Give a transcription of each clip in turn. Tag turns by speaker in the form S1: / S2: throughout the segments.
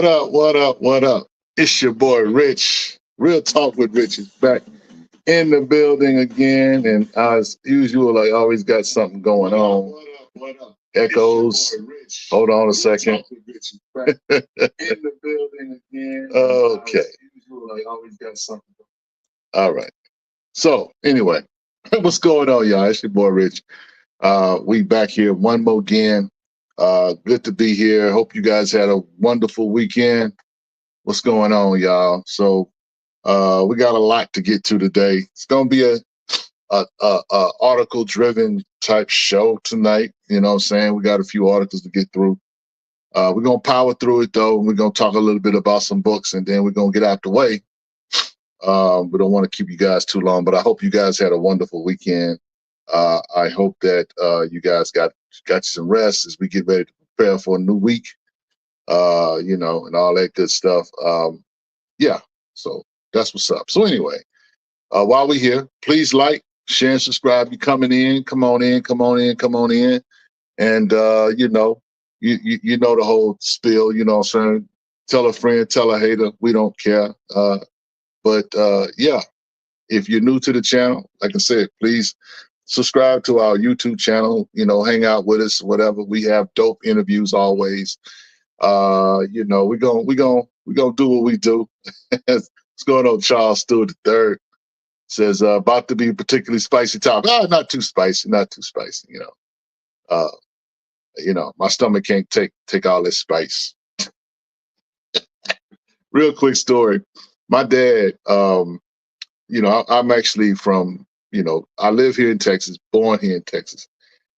S1: What up? What up? What up? It's your boy Rich. Real Talk with Rich is back in the building again, and as usual, I always got something going on. What up? Echoes. Hold on a second. In the building again. Okay. As usual, I always got something. All right. So anyway, what's going on, y'all? It's your boy Rich. We back here one more again. Good to be here. Hope you guys had a wonderful weekend. What's going on, y'all? So we got a lot to get to today. It's gonna be a article driven type show tonight. You know what I'm saying? We got a few articles to get through. We're gonna power through it though. We're gonna talk a little bit about some books, and then we're gonna get out the way. We don't want to keep you guys too long, but I hope you guys had a wonderful weekend. I hope that you guys got you some rest as we get ready to prepare for a new week, you know, and all that good stuff. Yeah, so that's what's up. So anyway, while we're here, please like, share, and subscribe. You coming in, come on in, come on in, come on in. And, you know, you know the whole spiel, you know what I'm saying? Tell a friend, tell a hater, we don't care. But yeah, if you're new to the channel, like I said, please subscribe to our YouTube channel, you know, hang out with us, whatever. We have dope interviews always. You know, we're gonna do what we do. What's going on, Charles Stewart III? Says about to be a particularly spicy topic. Not too spicy, not too spicy, you know. You know, my stomach can't take all this spice. Real quick story. My dad, you know, I'm actually from, you know, I live here in Texas, born here in Texas.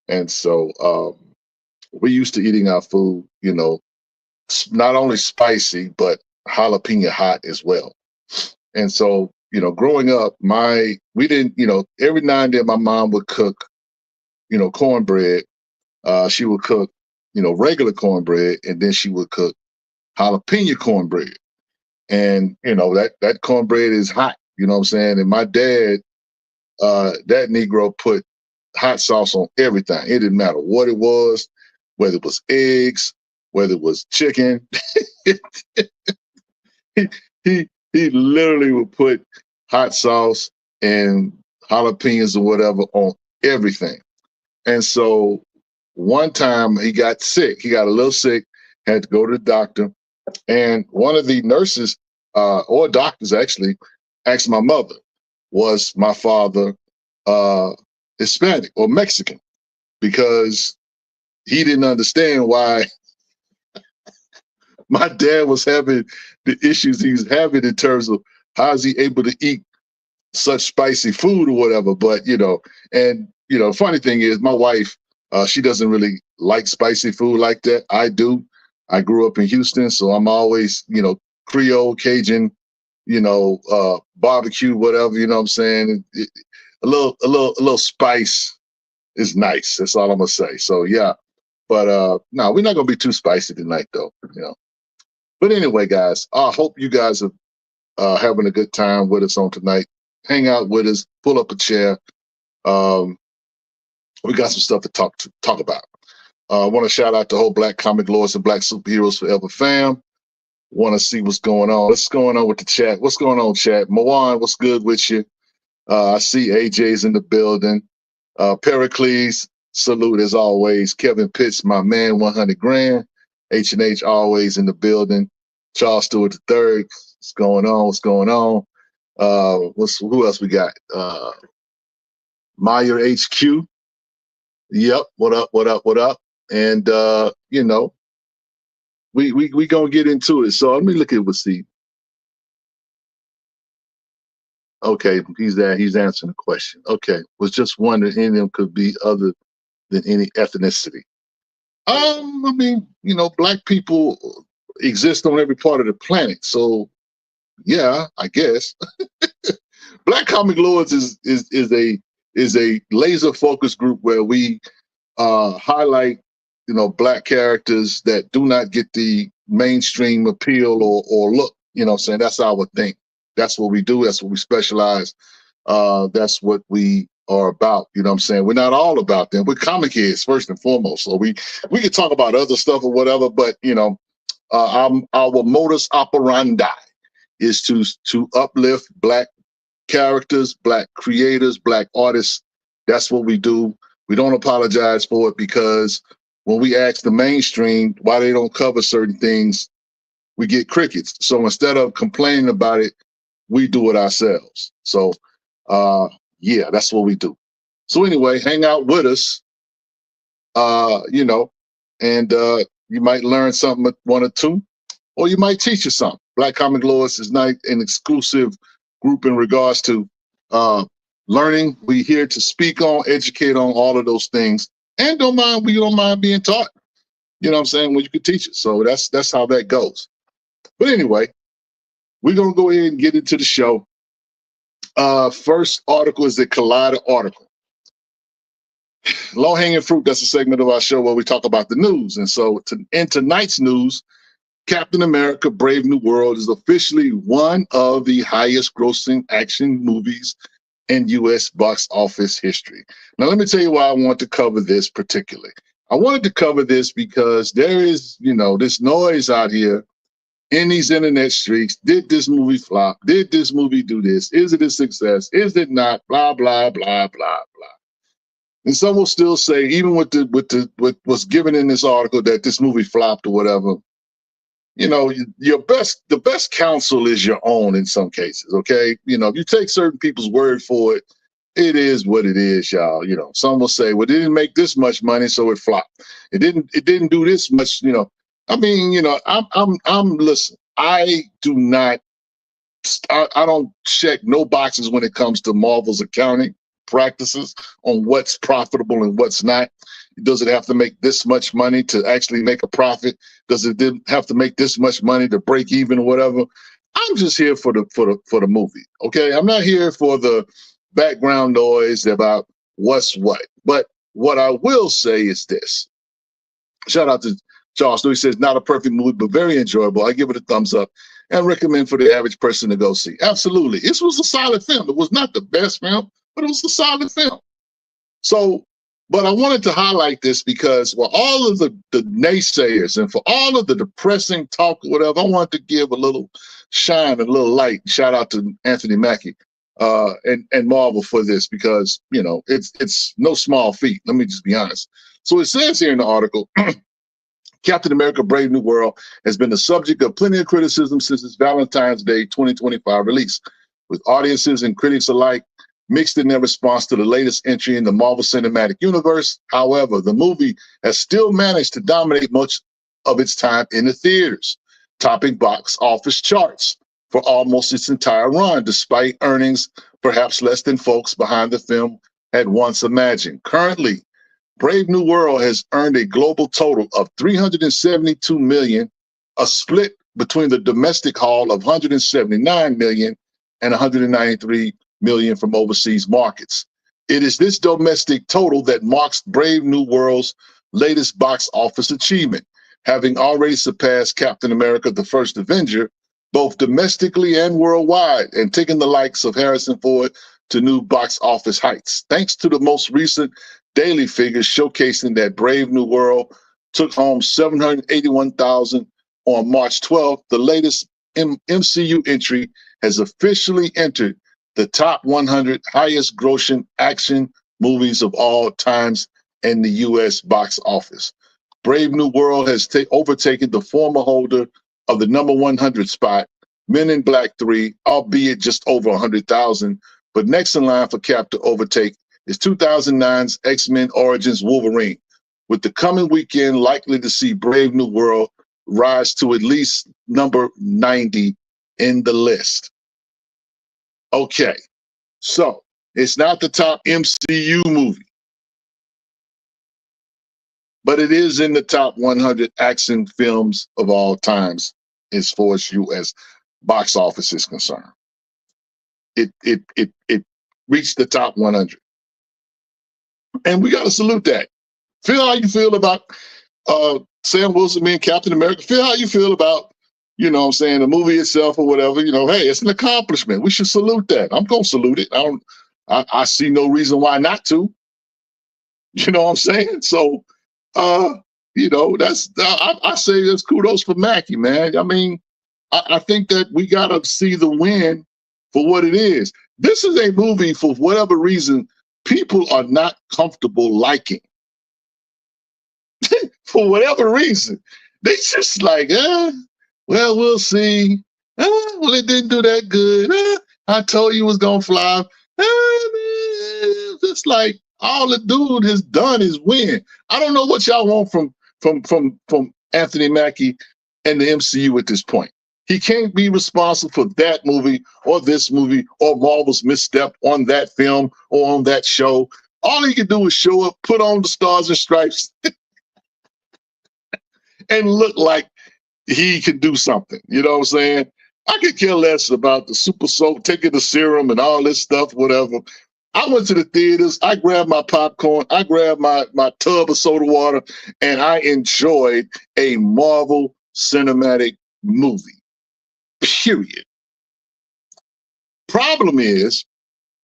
S1: And so we used to eating our food, you know, not only spicy, but jalapeno hot as well. And so, you know, growing up, we didn't, you know, every now and then my mom would cook, you know, cornbread. She would cook, you know, regular cornbread, and then she would cook jalapeno cornbread. And, you know, that cornbread is hot, you know what I'm saying? And my dad, that Negro put hot sauce on everything. It didn't matter what it was, whether it was eggs, whether it was chicken. he literally would put hot sauce and jalapenos or whatever on everything. And so one time he got sick. He got a little sick, had to go to the doctor. And one of the nurses, or doctors actually, asked my mother, was my father Hispanic or Mexican? Because he didn't understand why my dad was having the issues he was having in terms of how is he able to eat such spicy food or whatever. But, you know, and, you know, funny thing is my wife, she doesn't really like spicy food like that. I do. I grew up in Houston, so I'm always, you know, Creole, Cajun, you know, barbecue, whatever, you know what I'm saying? A little spice is nice. That's all I'm gonna say. So yeah. But no, we're not gonna be too spicy tonight though, you know. But anyway, guys, I hope you guys are having a good time with us on tonight. Hang out with us, pull up a chair. We got some stuff to talk about. I want to shout out the whole Black Comic Lords and Black Superheroes Forever fam. Want to see what's going on. What's going on with the chat? What's going on, chat? Mawan, what's good with you? I see AJ's in the building. Pericles, salute as always. Kevin Pitts, my man, 100 grand. H&H always in the building. Charles Stewart III, what's going on? What's going on? Who else we got? Meyer HQ. Yep. What up? What up? What up? And you know, we gonna get into it. So let me look at what's the. Okay, he's answering the question. Okay, was just wondering any of them could be other than any ethnicity. I mean, you know, black people exist on every part of the planet, so yeah, I guess. Black Comic Lords is a laser focused group where we highlight, you know, black characters that do not get the mainstream appeal or look, you know what I'm saying? That's our thing. That's what we do. That's what we specialize. That's what we are about. You know what I'm saying? We're not all about them. We're comic heads first and foremost. So we can talk about other stuff or whatever, but you know, Our modus operandi is to uplift Black characters, Black creators, Black artists. That's what we do. We don't apologize for it, because when we ask the mainstream why they don't cover certain things, we get crickets. So instead of complaining about it, we do it ourselves. So yeah, that's what we do. So anyway, hang out with us, you know, and you might learn something, one or two, or you might teach you something. Black Comic Lords is not an exclusive group in regards to learning. We're here to speak on, educate on all of those things, and we don't mind being taught. You know what I'm saying? When you can teach it. So that's how that goes. But anyway, we're gonna go ahead and get into the show. First article is the Collider article. Low hanging fruit. That's a segment of our show where we talk about the news. And so in tonight's news, Captain America: Brave New World is officially one of the highest grossing action movies in U.S. box office history. Now, let me tell you why I want to cover this particularly. I wanted to cover this because there is, this noise out here in these internet streets. Did this movie flop? Did this movie do this? Is it a success? Is it not? Blah, blah, blah, blah, blah. And some will still say, even with what's given in this article, that this movie flopped or whatever. The best counsel is your own in some cases, okay? If you take certain people's word for it, it is what it is, y'all. Some will say, well, it didn't make this much money, so it flopped. It didn't do this much, listen, I don't check no boxes when it comes to Marvel's accounting practices on what's profitable and what's not. Does it have to make this much money to actually make a profit? Does it have to make this much money to break even or whatever? I'm just here for the movie. Okay. I'm not here for the background noise about what's what. But what I will say is this. Shout out to Charles. He says, not a perfect movie, but very enjoyable. I give it a thumbs up and recommend for the average person to go see. Absolutely. This was a solid film. It was not the best film, but it was a solid film. So, but I wanted to highlight this because for all of the naysayers and for all of the depressing talk or whatever, I wanted to give a little shine, a little light. Shout out to Anthony Mackie and Marvel for this, because, it's no small feat. Let me just be honest. So it says here in the article, Captain America: Brave New World has been the subject of plenty of criticism since its Valentine's Day 2025 release, with audiences and critics alike mixed in their response to the latest entry in the Marvel Cinematic Universe. However, the movie has still managed to dominate much of its time in the theaters, topping box office charts for almost its entire run, despite earnings perhaps less than folks behind the film had once imagined. Currently, Brave New World has earned a global total of $372 million, a split between the domestic haul of $179 million and $193 million from overseas markets. It is this domestic total that marks Brave New World's latest box office achievement, having already surpassed Captain America: The First Avenger, both domestically and worldwide, and taking the likes of Harrison Ford to new box office heights. Thanks to the most recent daily figures showcasing that Brave New World took home $781,000 on March 12th, the latest MCU entry has officially entered the top 100 highest grossing action movies of all times in the U.S. box office. Brave New World has overtaken the former holder of the number 100 spot, Men in Black 3, albeit just over 100,000. But next in line for Cap to overtake is 2009's X-Men Origins Wolverine, with the coming weekend likely to see Brave New World rise to at least number 90 in the list. Okay, so it's not the top MCU movie, but it is in the top 100 action films of all times as far as U.S. box office is concerned. It reached the top 100. And we got to salute that. Feel how you feel about Sam Wilson being Captain America. Feel how you feel about, the movie itself or whatever. Hey, it's an accomplishment. We should salute that. I'm going to salute it. I see no reason why not to. You know what I'm saying? So You know, I say that's kudos for Mackie, man. I mean, I think that we gotta see the win for what it is. This is a movie for whatever reason people are not comfortable liking. For whatever reason, they just like, well, we'll see. Well, it didn't do that good. I told you it was gonna fly. Just like all the dude has done is win. I don't know what y'all want from Anthony Mackie and the MCU at this point. He can't be responsible for that movie or this movie or Marvel's misstep on that film or on that show. All he can do is show up, put on the stars and stripes, and look like he can do something. You know what I'm saying? I could care less about the super soap, taking the serum and all this stuff, whatever. I went to the theaters. I grabbed my popcorn. I grabbed my tub of soda water, and I enjoyed a Marvel cinematic movie, period. Problem is,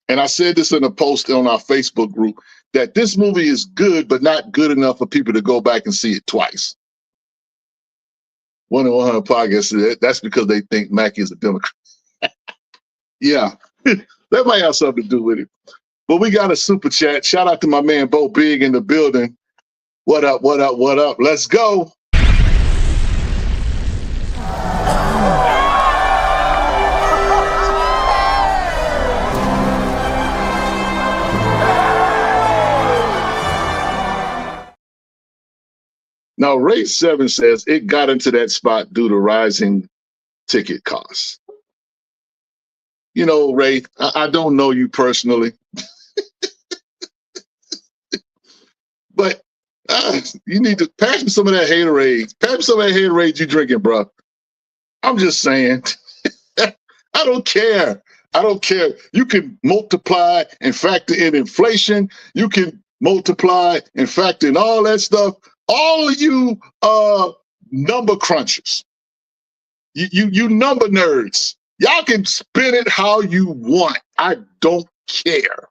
S1: and I said this in a post on our Facebook group, that this movie is good, but not good enough for people to go back and see it twice. 1 in 100 Podcast, that's because they think Mackie is a Democrat. Yeah, that might have something to do with it. But we got a super chat. Shout out to my man Bo Big in the building. What up, what up, what up? Let's go. Now, Race 7 says it got into that spot due to rising ticket costs. You know, Ray, I don't know you personally, but you need to pass me some of that haterade. Pass me some of that haterade you drinking, bro. I'm just saying. I don't care. I don't care. You can multiply and factor in inflation. You can multiply and factor in all that stuff. All of you number crunchers, you number nerds, y'all can spin it how you want. I don't care.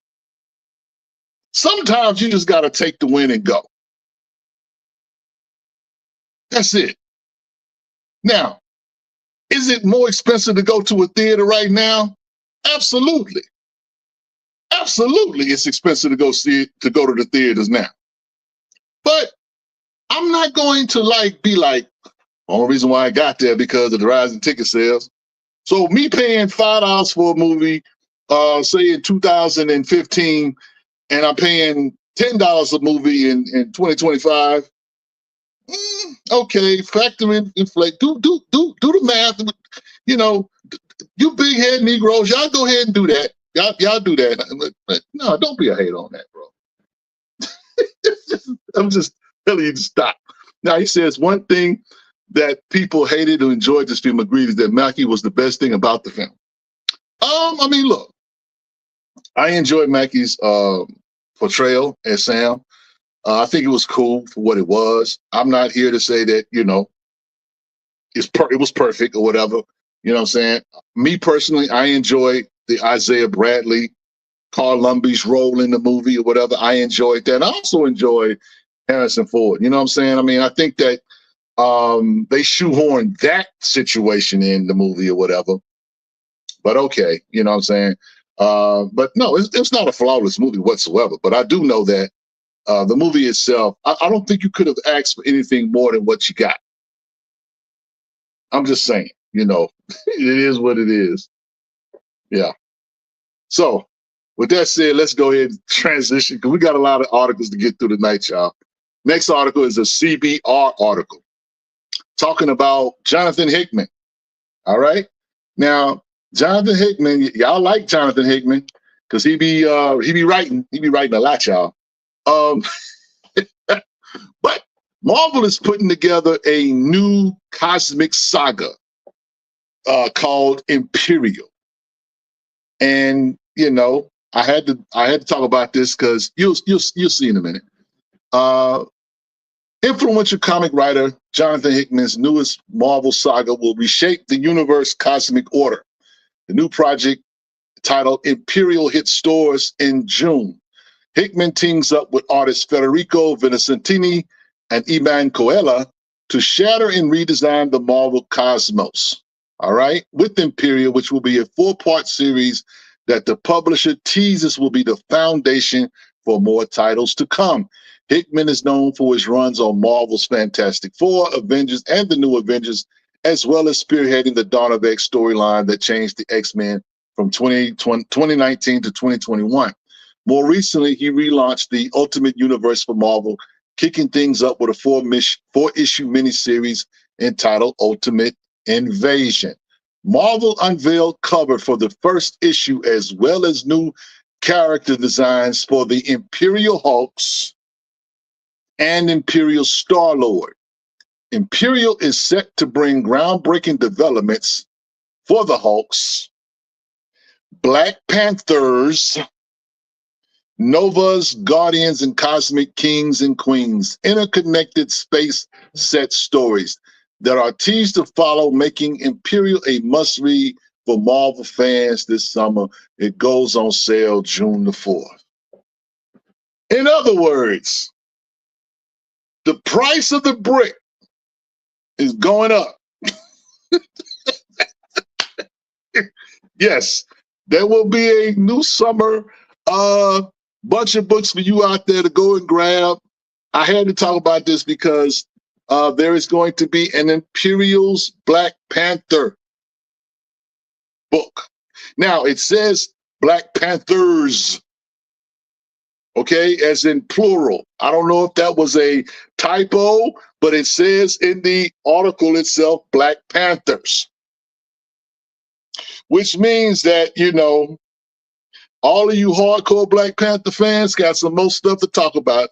S1: Sometimes you just got to take the win and go. That's it. Now, is it more expensive to go to a theater right now? Absolutely. Absolutely, it's expensive to go to the theaters now. But I'm not going to be like, only reason why I got there because of the rising ticket sales. So me paying $5 for a movie, say in 2015, and I'm paying $10 a movie in 2025. Okay, factor in inflation. Do the math. You know, you big head Negroes, y'all go ahead and do that. Y'all do that. But no, don't be a hater on that, bro. I'm just telling you to stop. Now, he says one thing that people hated or enjoyed this film agreed is that Mackie was the best thing about the film. I mean, look, I enjoyed Mackie's portrayal as Sam. I think it was cool for what it was. I'm not here to say that, you know, it was perfect or whatever. You know what I'm saying? Me personally, I enjoyed the Isaiah Bradley, Carl Lumbly's role in the movie or whatever. I enjoyed that. I also enjoyed Harrison Ford. You know what I'm saying? I mean, I think that they shoehorned that situation in the movie or whatever. But okay, you know what I'm saying? But no, it's not a flawless movie whatsoever. But I do know that the movie itself, I don't think you could have asked for anything more than what you got. I'm just saying, you know, it is what it is. Yeah. So with that said, let's go ahead and transition because we got a lot of articles to get through tonight, y'all. Next article is a CBR article talking about Jonathan Hickman. All right. Now, Jonathan Hickman, y'all like Jonathan Hickman because he be writing a lot, y'all. But Marvel is putting together a new cosmic saga called Imperial. And, you know, I had to talk about this because you'll see in a minute. Influential comic writer Jonathan Hickman's newest Marvel saga will reshape the universe cosmic order. The new project, titled Imperial, hit stores in June. Hickman teams up with artist Federico Vincentini and Iman Coelho to shatter and redesign the Marvel Cosmos. All right, with Imperial, which will be a 4-part series that the publisher teases will be the foundation for more titles to come. Hickman is known for his runs on Marvel's Fantastic Four, Avengers, and the New Avengers, as well as spearheading the Dawn of X storyline that changed the X-Men from 2019 to 2021. More recently, he relaunched the Ultimate Universe for Marvel, kicking things up with a 4-issue miniseries entitled Ultimate Invasion. Marvel unveiled cover for the first issue, as well as new character designs for the Imperial Hulks and Imperial Star-Lord. Imperial is set to bring groundbreaking developments for the Hulks, Black Panthers, Novas, Guardians, and Cosmic Kings and Queens, interconnected space set stories that are teased to follow, making Imperial a must-read for Marvel fans this summer. It goes on sale June the 4th. In other words, the price of the brick is going up. Yes, there will be a new summer bunch of books for you out there to go and grab. I had to talk about this because there is going to be an Imperial's Black Panther book. Now, it says Black Panthers, okay, as in plural. I don't know if that was a typo, but it says in the article itself, Black Panthers, which means that, you know, all of you hardcore Black Panther fans got some more stuff to talk about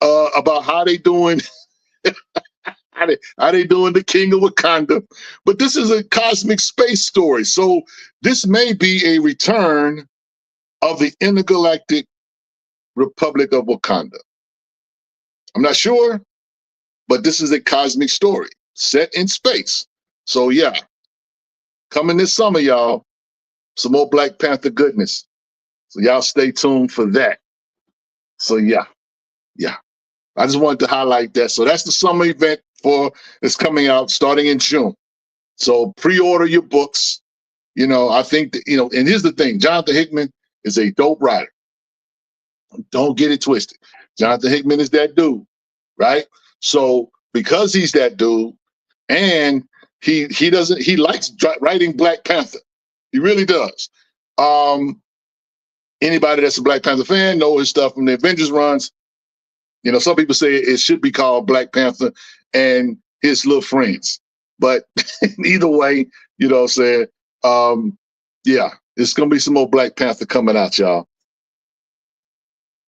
S1: how they doing, how they doing the King of Wakanda. But this is a cosmic space story, so this may be a return of the Intergalactic Republic of Wakanda. I'm not sure, but this is a cosmic story set in space. So yeah, coming this summer, y'all, some more Black Panther goodness. So y'all stay tuned for that. So yeah. I just wanted to highlight that. So that's the summer event it's coming out starting in June. So pre-order your books. You know, I think that, you know, and here's the thing, Jonathan Hickman is a dope writer. Don't get it twisted. Jonathan Hickman is that dude, right? So because he's that dude, and he likes writing Black Panther. He really does. Anybody that's a Black Panther fan know his stuff from the Avengers runs. You know, some people say it should be called Black Panther and His Little Friends. But either way, you know what I'm saying? Yeah, it's going to be some more Black Panther coming out, y'all.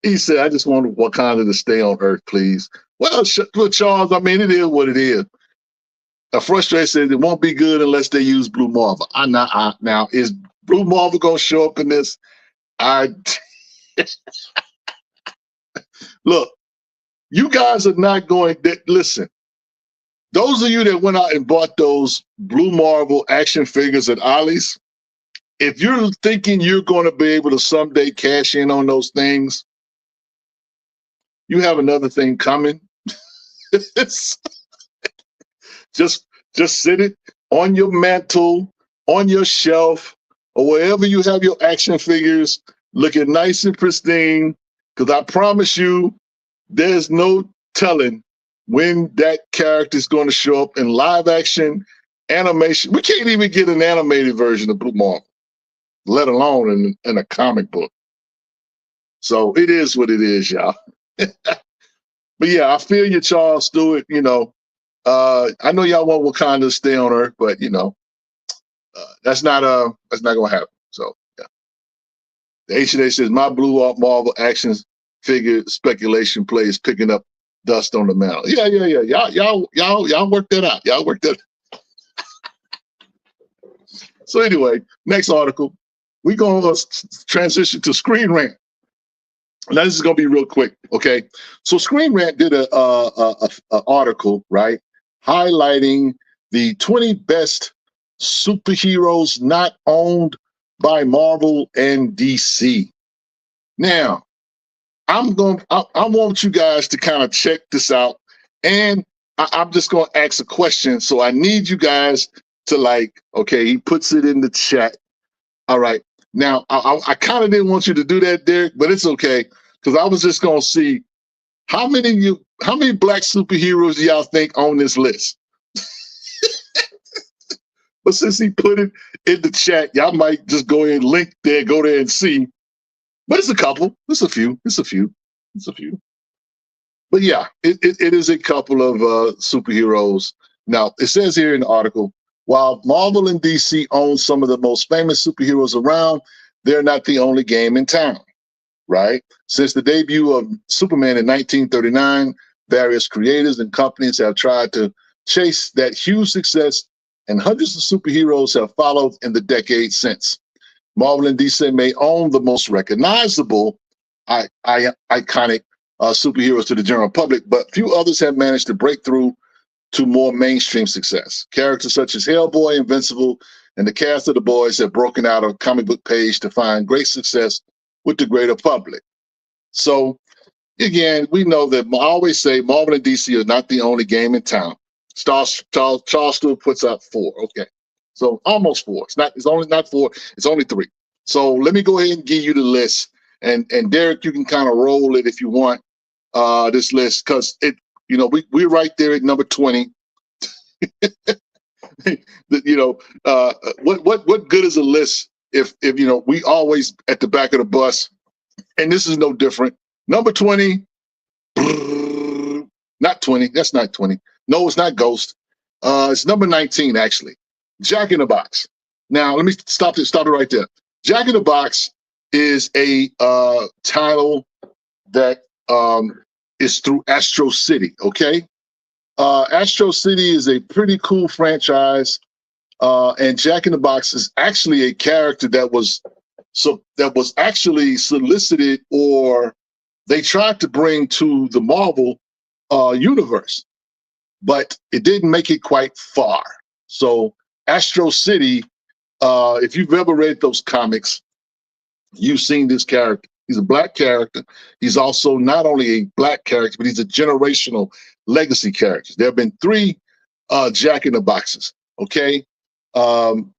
S1: He said, I just want Wakanda to stay on Earth, please. Well, Charles, I mean, it is what it is. Frustrated says it won't be good unless they use Blue Marvel. Now, is Blue Marvel going to show up in this? Look, you guys are not going to listen. Those of you that went out and bought those Blue Marvel action figures at Ollie's, if you're thinking you're going to be able to someday cash in on those things, you have another thing coming. just sit it on your mantle, on your shelf, or wherever you have your action figures, looking nice and pristine, because I promise you, there's no telling when that character is going to show up in live action animation. We can't even get an animated version of Blue Marvel, let alone in a comic book. So it is what it is, y'all. But yeah, I feel you, Charles Stewart. You know, I know y'all want Wakanda to stay on Earth, but you know, that's not going to happen. So yeah, the H&A says my Blue Marvel actions figure speculation play is picking up dust on the mantle. Yeah. Y'all work that out. Y'all work that. So anyway, next article, we're going to transition to Screen Rant. Now this is going to be real quick, okay? So Screen Rant did a article, right, highlighting the 20 best superheroes not owned by Marvel and DC. Now, I want you guys to kind of check this out, and I'm just gonna ask a question. So I need you guys to like, okay, he puts it in the chat. All right. Now I kind of didn't want you to do that, Derek, but it's okay because I was just gonna see how many black superheroes do y'all think on this list? But since he put it in the chat, y'all might just go ahead and link there, go there and see. But it's a couple. It's a few. It's a few. It's a few. But yeah, it is a couple of superheroes. Now, it says here in the article, while Marvel and DC own some of the most famous superheroes around, they're not the only game in town, right? Since the debut of Superman in 1939, various creators and companies have tried to chase that huge success, and hundreds of superheroes have followed in the decades since. Marvel and DC may own the most recognizable, iconic superheroes to the general public, but few others have managed to break through to more mainstream success. Characters such as Hellboy, Invincible, and the cast of The Boys have broken out of a comic book page to find great success with the greater public. So, again, we know that I always say Marvel and DC are not the only game in town. Charles Stewart puts out 4. Okay. So almost 4. It's only not 4, it's only 3. So let me go ahead and give you the list. And Derek, you can kind of roll it if you want, this list, because we're right there at number 20. What good is a list if we always at the back of the bus, and this is no different. Number 20, not 20. That's not 20. No, it's not Ghost. It's number 19 actually. Jack in the Box. Now let me stop it right there. Jack in the Box is a title that is through Astro City. Okay, Astro City is a pretty cool franchise, and Jack in the Box is actually a character that was actually solicited, or they tried to bring to the Marvel universe, but it didn't make it quite far. So Astro City, if you've ever read those comics, you've seen this character. He's a black character. He's also not only a black character, but he's a generational legacy character. There have been 3 Jack in the Boxes, okay?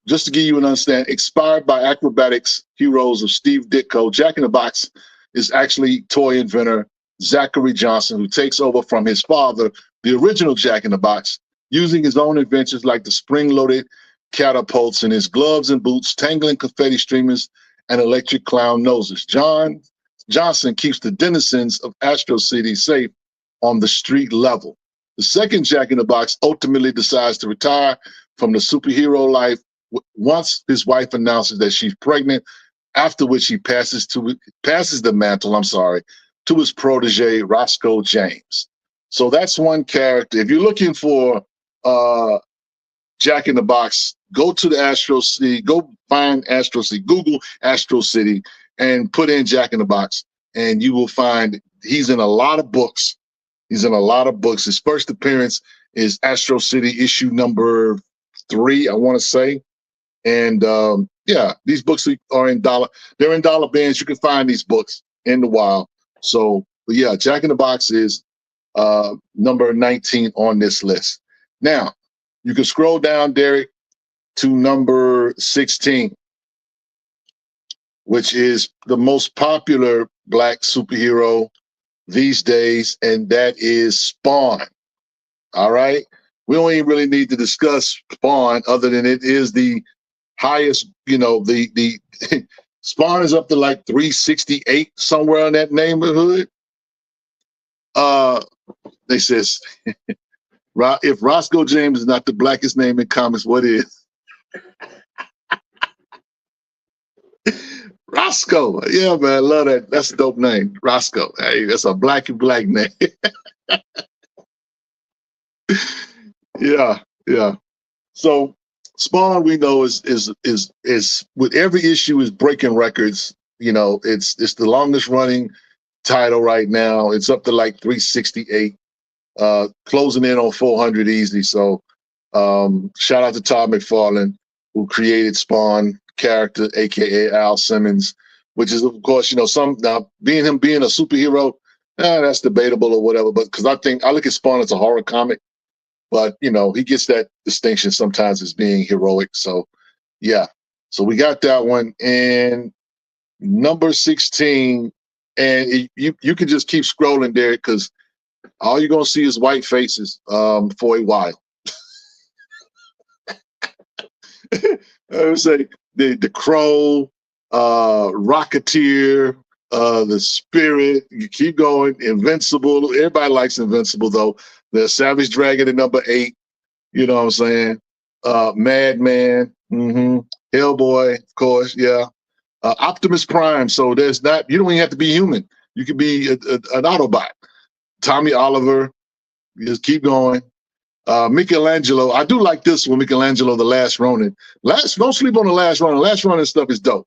S1: Just to give you an understanding, inspired by acrobatics heroes of Steve Ditko, Jack in the Box is actually toy inventor Zachary Johnson, who takes over from his father, the original Jack in the Box, using his own inventions like the spring-loaded catapults in his gloves and boots, tangling confetti streamers, and electric clown noses. Johnson keeps the denizens of Astro City safe on the street level. The second Jack in the Box ultimately decides to retire from the superhero life once his wife announces that she's pregnant, after which he passes the mantle, to his protege, Roscoe James. So that's one character. If you're looking for Jack in the Box, go to the Astro City, go find Astro City, Google Astro City, and put in Jack in the Box, and you will find he's in a lot of books. He's in a lot of books. His first appearance is Astro City issue number 3, I want to say. And these books are in dollar. They're in dollar bins. You can find these books in the wild. So, but yeah, Jack in the Box is number 19 on this list. Now, you can scroll down, Derek, to number 16, which is the most popular black superhero these days, and that is Spawn. All right? We don't even really need to discuss Spawn other than it is the highest, the Spawn is up to like 368, somewhere in that neighborhood. They says, if Roscoe James is not the blackest name in comics, what is? Roscoe. Yeah, man, I love that. That's a dope name. Roscoe. Hey, that's a black name. Yeah. So Spawn, we know, is with every issue is breaking records. It's the longest running title right now. It's up to like 368, closing in on 400 easy. So shout out to Todd McFarlane, who created Spawn character, aka Al Simmons, which is of course, some now being a superhero, that's debatable or whatever. But because I look at Spawn as a horror comic, but he gets that distinction sometimes as being heroic. So yeah, so we got that one. And number 16, and you can just keep scrolling there because all you're gonna see is white faces for a while. I would say the Crow, Rocketeer, the Spirit. You keep going. Invincible. Everybody likes Invincible though. The Savage Dragon at number 8. You know what I'm saying? Madman. Hellboy, of course. Yeah. Optimus Prime. So you don't even have to be human. You could be an Autobot. Tommy Oliver. Just keep going. Michelangelo. I do like this one, Michelangelo, The Last Ronin. Don't sleep on The Last Ronin. Last Ronin stuff is dope.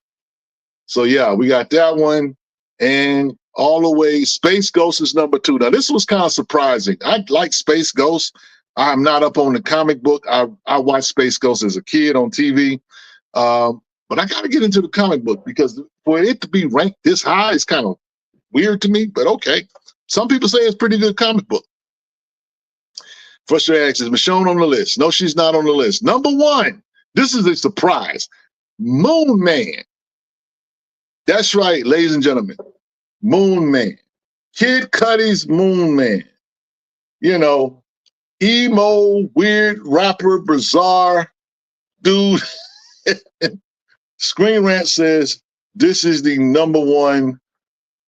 S1: So yeah, we got that one. And all the way, Space Ghost is number 2. Now this was kind of surprising. I like Space Ghost. I'm not up on the comic book. I watched Space Ghost as a kid on TV. But I got to get into the comic book because for it to be ranked this high is kind of weird to me, but okay. Some people say it's a pretty good comic book. First reaction is Michonne on the list. No, she's not on the list. Number 1, this is a surprise. Moon Man. That's right, ladies and gentlemen. Moon Man. Kid Cudi's Moon Man. Emo, weird rapper, bizarre dude. Screen Rant says this is the number 1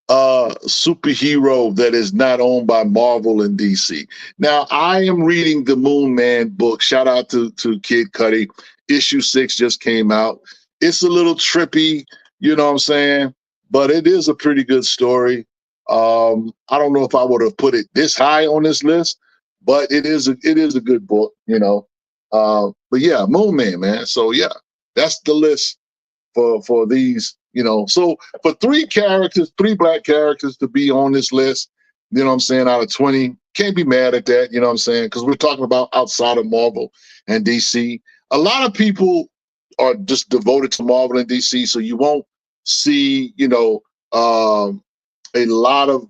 S1: superhero that is not owned by Marvel and DC. Now, I am reading the Moon Man book. Shout out to Kid Cudi. Issue 6 just came out. It's a little trippy, you know what I'm saying? But it is a pretty good story. I don't know if I would have put it this high on this list, but it is a good book, But yeah, Moon Man, man. So yeah, that's the list for these. So for 3 black characters to be on this list, you know what I'm saying, out of 20, can't be mad at that, you know what I'm saying? Because we're talking about outside of Marvel and DC. A lot of people are just devoted to Marvel and DC, so you won't see, a lot of,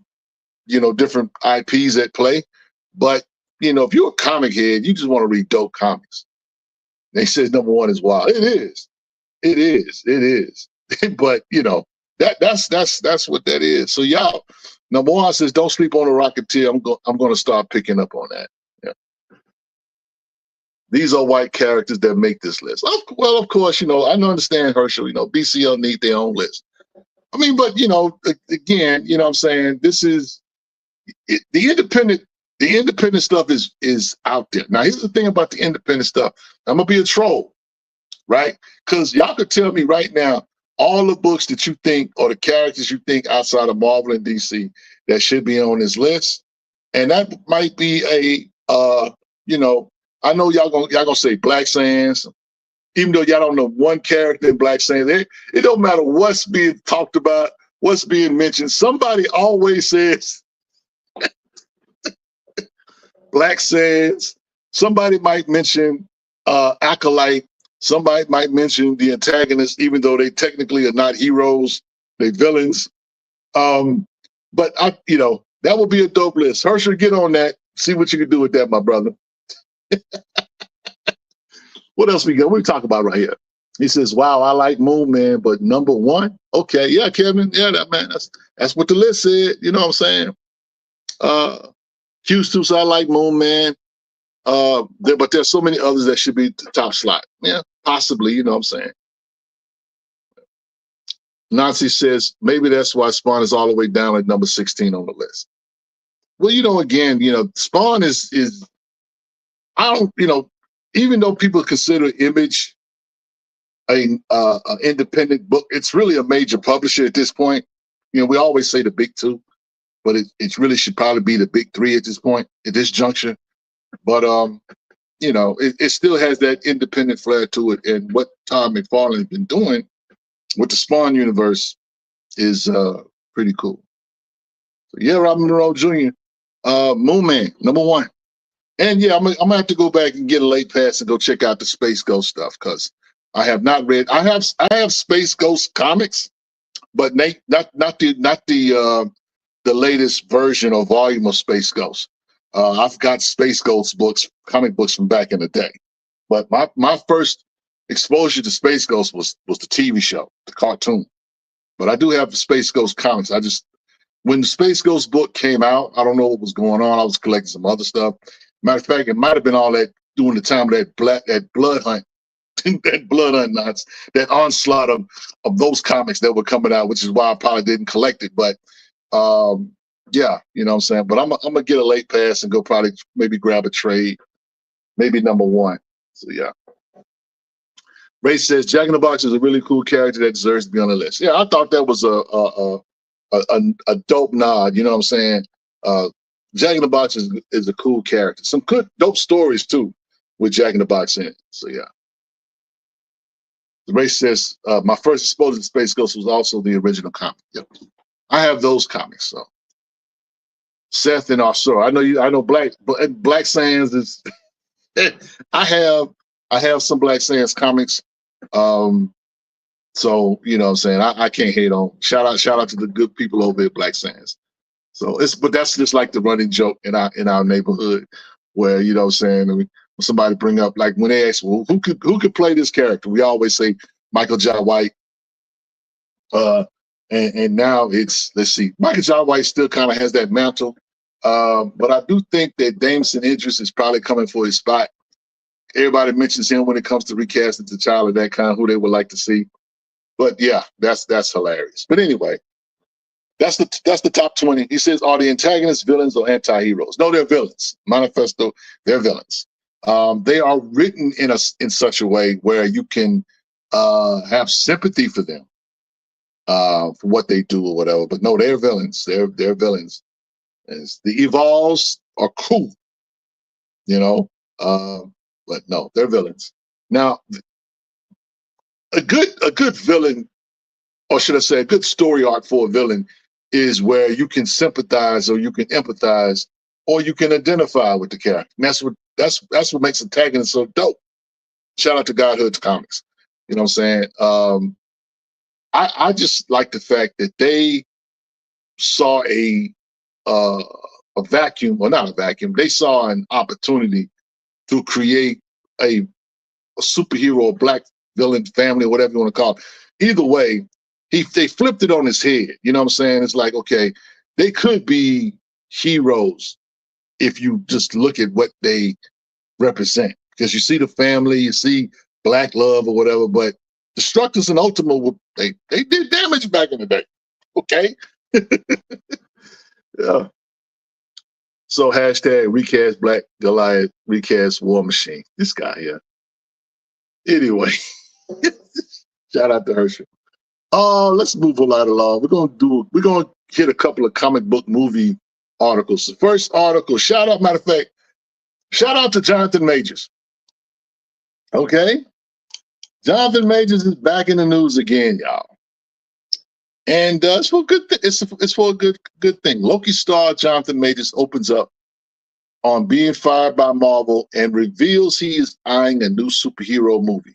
S1: different IPs at play. But, if you're a comic head, you just want to read dope comics. They said number 1 is wild. It is. But that's what that is. So y'all, number 1 says don't sleep on the Rocketeer. I'm going to start picking up on that. Yeah. These are white characters that make this list. Well, of course, I understand Herschel. BCL need their own list. I mean, but again, what I'm saying, this is the independent. The independent stuff is out there. Now, here's the thing about the independent stuff. I'm gonna be a troll, right? Because y'all could tell me right now all the books that you think or the characters you think outside of Marvel and DC that should be on this list, and that might be I know y'all gonna say Black Sands, even though y'all don't know one character in Black Sands. It don't matter what's being talked about, what's being mentioned. Somebody always says Black Sands. Somebody might mention Acolyte. Somebody might mention the antagonist, even though they technically are not heroes, they villains. But that would be a dope list. Herschel, get on that. See what you can do with that, my brother. What else we got? What we talk about right here? He says, "Wow, I like Moon Man, but number 1." Okay, yeah, Kevin, yeah, that man. That's what the list said. You know what I'm saying? Houston, so I like Moon Man. But there's so many others that should be the top slot. Yeah, possibly. You know what I'm saying? Nazi says maybe that's why Spawn is all the way down at number 16 on the list. Well, again, Spawn is I don't, even though people consider Image an independent book, it's really a major publisher at this point. We always say the big 2, but it really should probably be the big 3 at this point, at this juncture. But it still has that independent flair to it, and what Todd McFarlane has been doing with the Spawn universe is pretty cool. So yeah, Robert Monroe Jr., Moon Man, number 1. And yeah, I'm gonna have to go back and get a late pass and go check out the Space Ghost stuff because I have not read. I have Space Ghost comics, but Nate, not the latest version or volume of Space Ghost. I've got Space Ghost books, comic books from back in the day. But my first exposure to Space Ghost was the TV show, the cartoon. But I do have Space Ghost comics. When the Space Ghost book came out, I don't know what was going on. I was collecting some other stuff. Matter of fact, it might have been all that during the time of that blood hunt, that blood hunt nuts, that onslaught of those comics that were coming out, which is why I probably didn't collect it. But yeah, you know what I'm saying? But I'm gonna get a late pass and go probably maybe grab a trade, maybe number one. So yeah. Ray says Jack in the Box is a really cool character that deserves to be on the list. Yeah, I thought that was a dope nod. You know what I'm saying? Jack in the Box is a cool character. Some good dope stories too with Jack in the Box in it. So yeah. Ray says my first exposure to Space Ghost was also the original comic. Yep. I have those comics. So Seth and Arthur. I know Black Sands is I have some Black Sands comics. So you know what I'm saying, I can't hate on. Shout out to the good people over at Black Sands. So but that's just like the running joke in our neighborhood, where you know what I'm saying, when somebody bring up, like when they ask, well, who could play this character, we always say Michael Jai White. And now it's, let's see, Michael Jai White still kind of has that mantle. But I do think that Damson Idris is probably coming for his spot. Everybody mentions him when it comes to recasting T'Challa, that kind of who they would like to see. But yeah, that's hilarious. But anyway, that's the top 20. He says, are the antagonists villains or anti-heroes? No, they're villains. Manifesto, they're villains. They are written in such a way where you can have sympathy for them for what they do or whatever. But no, they're villains. They're villains. The Evolves are cool, you know. But no, they're villains. Now, a good villain, or should I say, a good story arc for a villain is where you can sympathize, or you can empathize, or you can identify with the character. And that's what makes antagonists so dope. Shout out to Godhood's comics. You know what I'm saying? I just like the fact that they saw a vacuum, or not a vacuum. They saw an opportunity to create a superhero, black villain family, or whatever you want to call it. Either way, they flipped it on his head. You know what I'm saying? It's like, okay, they could be heroes if you just look at what they represent. Because you see the family, you see black love or whatever, but Destructors and Ultima, they did damage back in the day. Okay? Yeah. So hashtag recast Black Goliath, recast War Machine. This guy here. Anyway, shout out to Herschel. Let's move a lot along. We're gonna hit a couple of comic book movie articles. The first article, matter of fact, shout out to Jonathan Majors. Okay, Jonathan Majors is back in the news again, y'all, and it's for a good. It's for a good thing. Loki star Jonathan Majors opens up on being fired by Marvel and reveals he is eyeing a new superhero movie.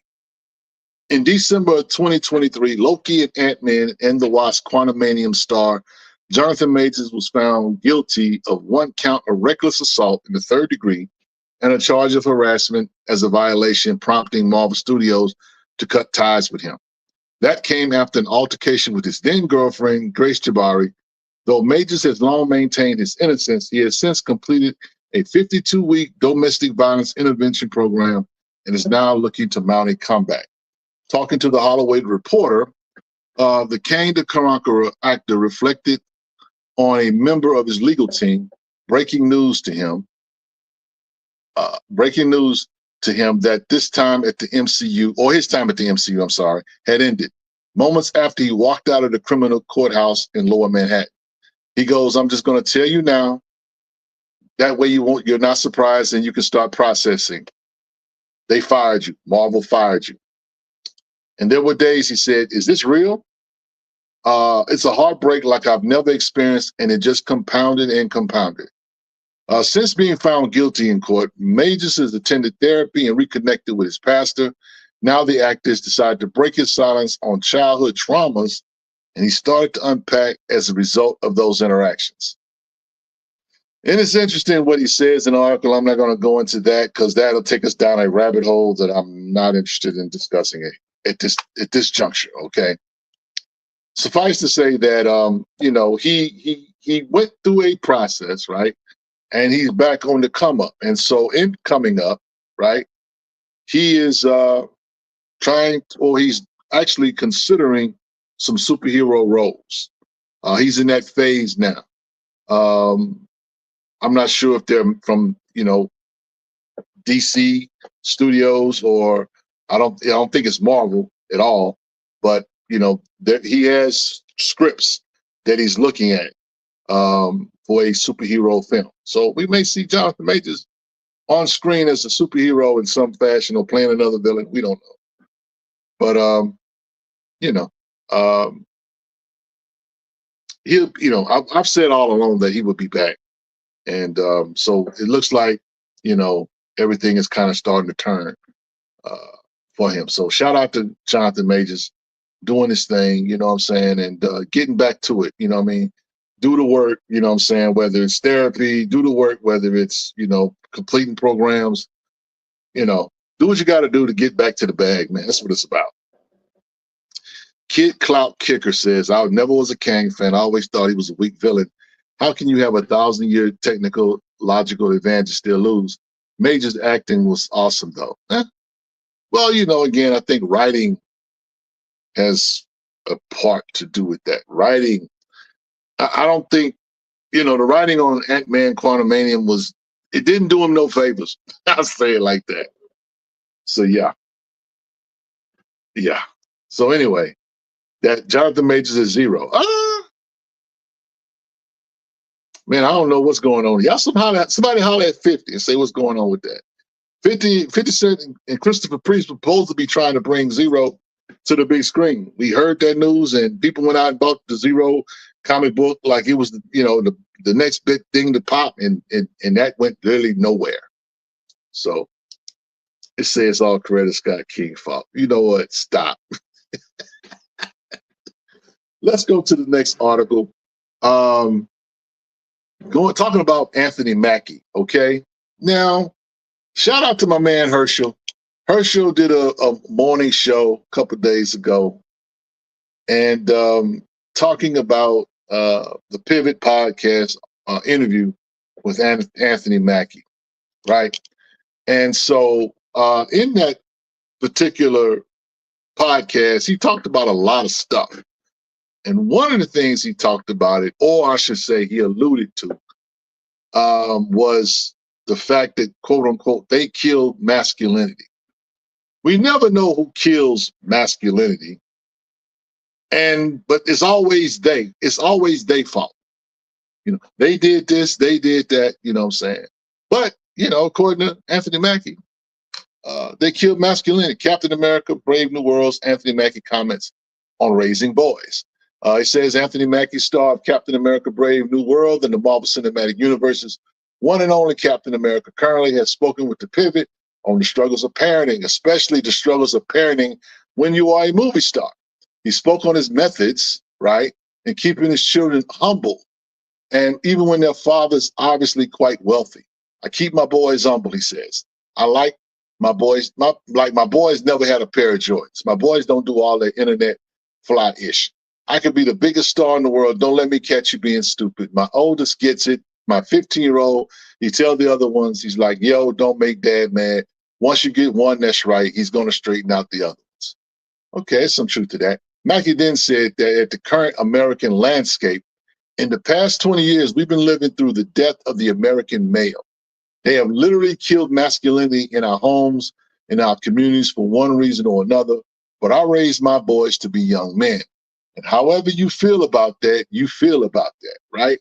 S1: In December of 2023, Loki and Ant-Man and the Wasp Quantumanium star Jonathan Majors was found guilty of one count of reckless assault in the third degree and a charge of harassment as a violation, prompting Marvel Studios to cut ties with him. That came after an altercation with his then girlfriend, Grace Jabari. Though Majors has long maintained his innocence, he has since completed a 52-week domestic violence intervention program and is now looking to mount a comeback. Talking to the Hollywood Reporter, the Kang the Conqueror actor reflected on a member of his legal team breaking news to him that this time at the MCU, or his time at the MCU, I'm sorry, had ended moments after he walked out of the criminal courthouse in Lower Manhattan. He goes, I'm just going to tell you now. That way you're not surprised and you can start processing. They fired you. Marvel fired you. And there were days he said, is this real? It's a heartbreak like I've never experienced, and it just compounded and compounded. Since being found guilty in court, Majors has attended therapy and reconnected with his pastor. Now the actor has decided to break his silence on childhood traumas And he started to unpack as a result of those interactions. And it's interesting what he says in the article. I'm not going to go into that because that'll take us down a rabbit hole that I'm not interested in discussing it at this juncture. Okay. Suffice to say that he went through a process, right? And he's back on the come up. And so in coming up, right, he is he's actually considering some superhero roles. He's in that phase now. I'm not sure if they're from, DC Studios or I don't think it's Marvel at all, but he has scripts that he's looking at for a superhero film. So we may see Jonathan Majors on screen as a superhero in some fashion or playing another villain. We don't know. But I've said all along that he would be back. And so it looks like, everything is kind of starting to turn for him. So shout out to Jonathan Majors doing his thing, you know what I'm saying, and getting back to it, you know what I mean? Do the work, you know what I'm saying, whether it's therapy, do the work, whether it's, completing programs, do what you got to do to get back to the bag, man. That's what it's about. Kid Clout Kicker says, I never was a Kang fan. I always thought he was a weak villain. How can you have a 1,000-year technical, logical advantage and still lose? Major's acting was awesome, though. Well, again, I think writing has a part to do with that. Writing, I don't think, the writing on Ant-Man Quantumanium it didn't do him no favors. I'll say it like that. So, yeah. Yeah. So, anyway, that Jonathan Majors is 0. Man, I don't know what's going on. Y'all somebody holler at 50 and say what's going on with that. 50 Cent and Christopher Priest proposed to be trying to bring Zero to the big screen. We heard that news and people went out and bought the Zero comic book like it was, the next big thing to pop, and that went really nowhere. So it says all credit Scott King fault. You know what? Stop. Let's go to the next article. Talking about Anthony Mackie. Okay. Now, shout out to my man Herschel. Herschel did a morning show a couple of days ago, and talking about the Pivot podcast interview with Anthony Mackie, right? And so in that particular podcast, he talked about a lot of stuff. And one of the things he talked about or I should say he alluded to, was the fact that, quote unquote, they killed masculinity. We never know who kills masculinity. But it's always they. It's always their fault. They did this, they did that, you know what I'm saying? But, according to Anthony Mackie, they killed masculinity. Captain America, Brave New World's Anthony Mackie comments on Raising Boys. He says Anthony Mackie, star of Captain America, Brave New World and the Marvel Cinematic Universe's one and only Captain America, currently has spoken with the Pivot on the struggles of parenting, especially the struggles of parenting when you are a movie star. He spoke on his methods, right, in keeping his children humble, and even when their father's obviously quite wealthy. I keep my boys humble, he says. I like my boys. My boys never had a pair of Jordans. My boys don't do all that internet fly-ish. I could be the biggest star in the world. Don't let me catch you being stupid. My oldest gets it. My 15-year-old, he tells the other ones, he's like, yo, don't make dad mad. Once you get one that's right, he's going to straighten out the other ones. Okay, there's some truth to that. Mackie then said that at the current American landscape, in the past 20 years, we've been living through the death of the American male. They have literally killed masculinity in our homes, in our communities for one reason or another. But I raised my boys to be young men. And however you feel about that, you feel about that, right?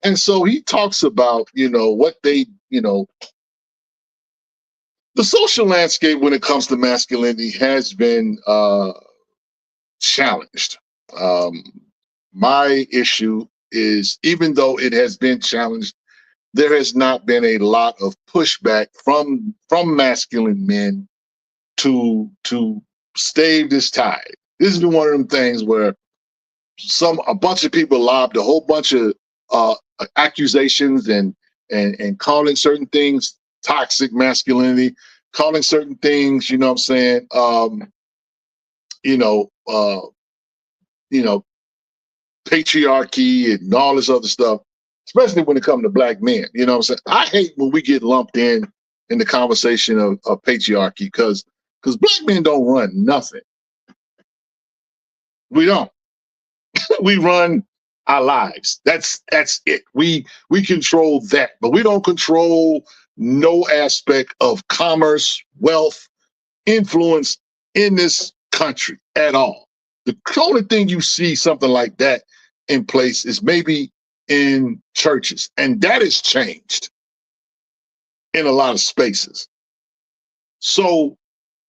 S1: And so he talks about, what they, the social landscape when it comes to masculinity has been challenged. My issue is, even though it has been challenged, there has not been a lot of pushback from masculine men to stave this tide. This has been one of them things where a bunch of people lobbed a whole bunch of accusations and calling certain things toxic masculinity, calling certain things, you know what I'm saying, patriarchy and all this other stuff, especially when it comes to black men. You know what I'm saying? I hate when we get lumped in the conversation of patriarchy because black men don't run nothing. We don't. We run our lives. That's it. We control that, but we don't control no aspect of commerce, wealth, influence in this country at all. The only thing you see something like that in place is maybe in churches, and that has changed in a lot of spaces. So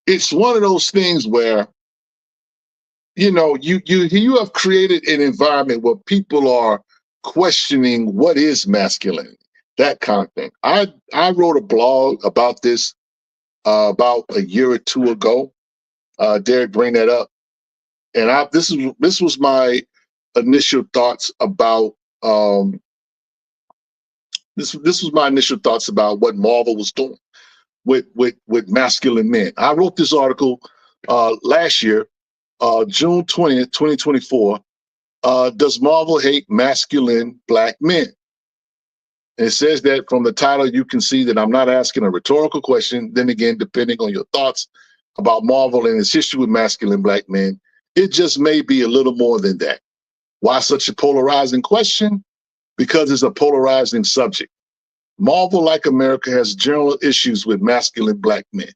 S1: it's one of those things where, you know, you have created an environment where people are questioning what is masculinity, that kind of thing. I wrote a blog about this about a year or two ago. Derek, bring that up, and this was my initial thoughts about this was my initial thoughts about what Marvel was doing with masculine men. I wrote this article last year, June 20th, 2024. Does Marvel hate masculine black men? And it says that from the title, you can see that I'm not asking a rhetorical question. Then again, depending on your thoughts about Marvel and its history with masculine black men, it just may be a little more than that. Why such a polarizing question? Because it's a polarizing subject. Marvel, like America, has general issues with masculine black men.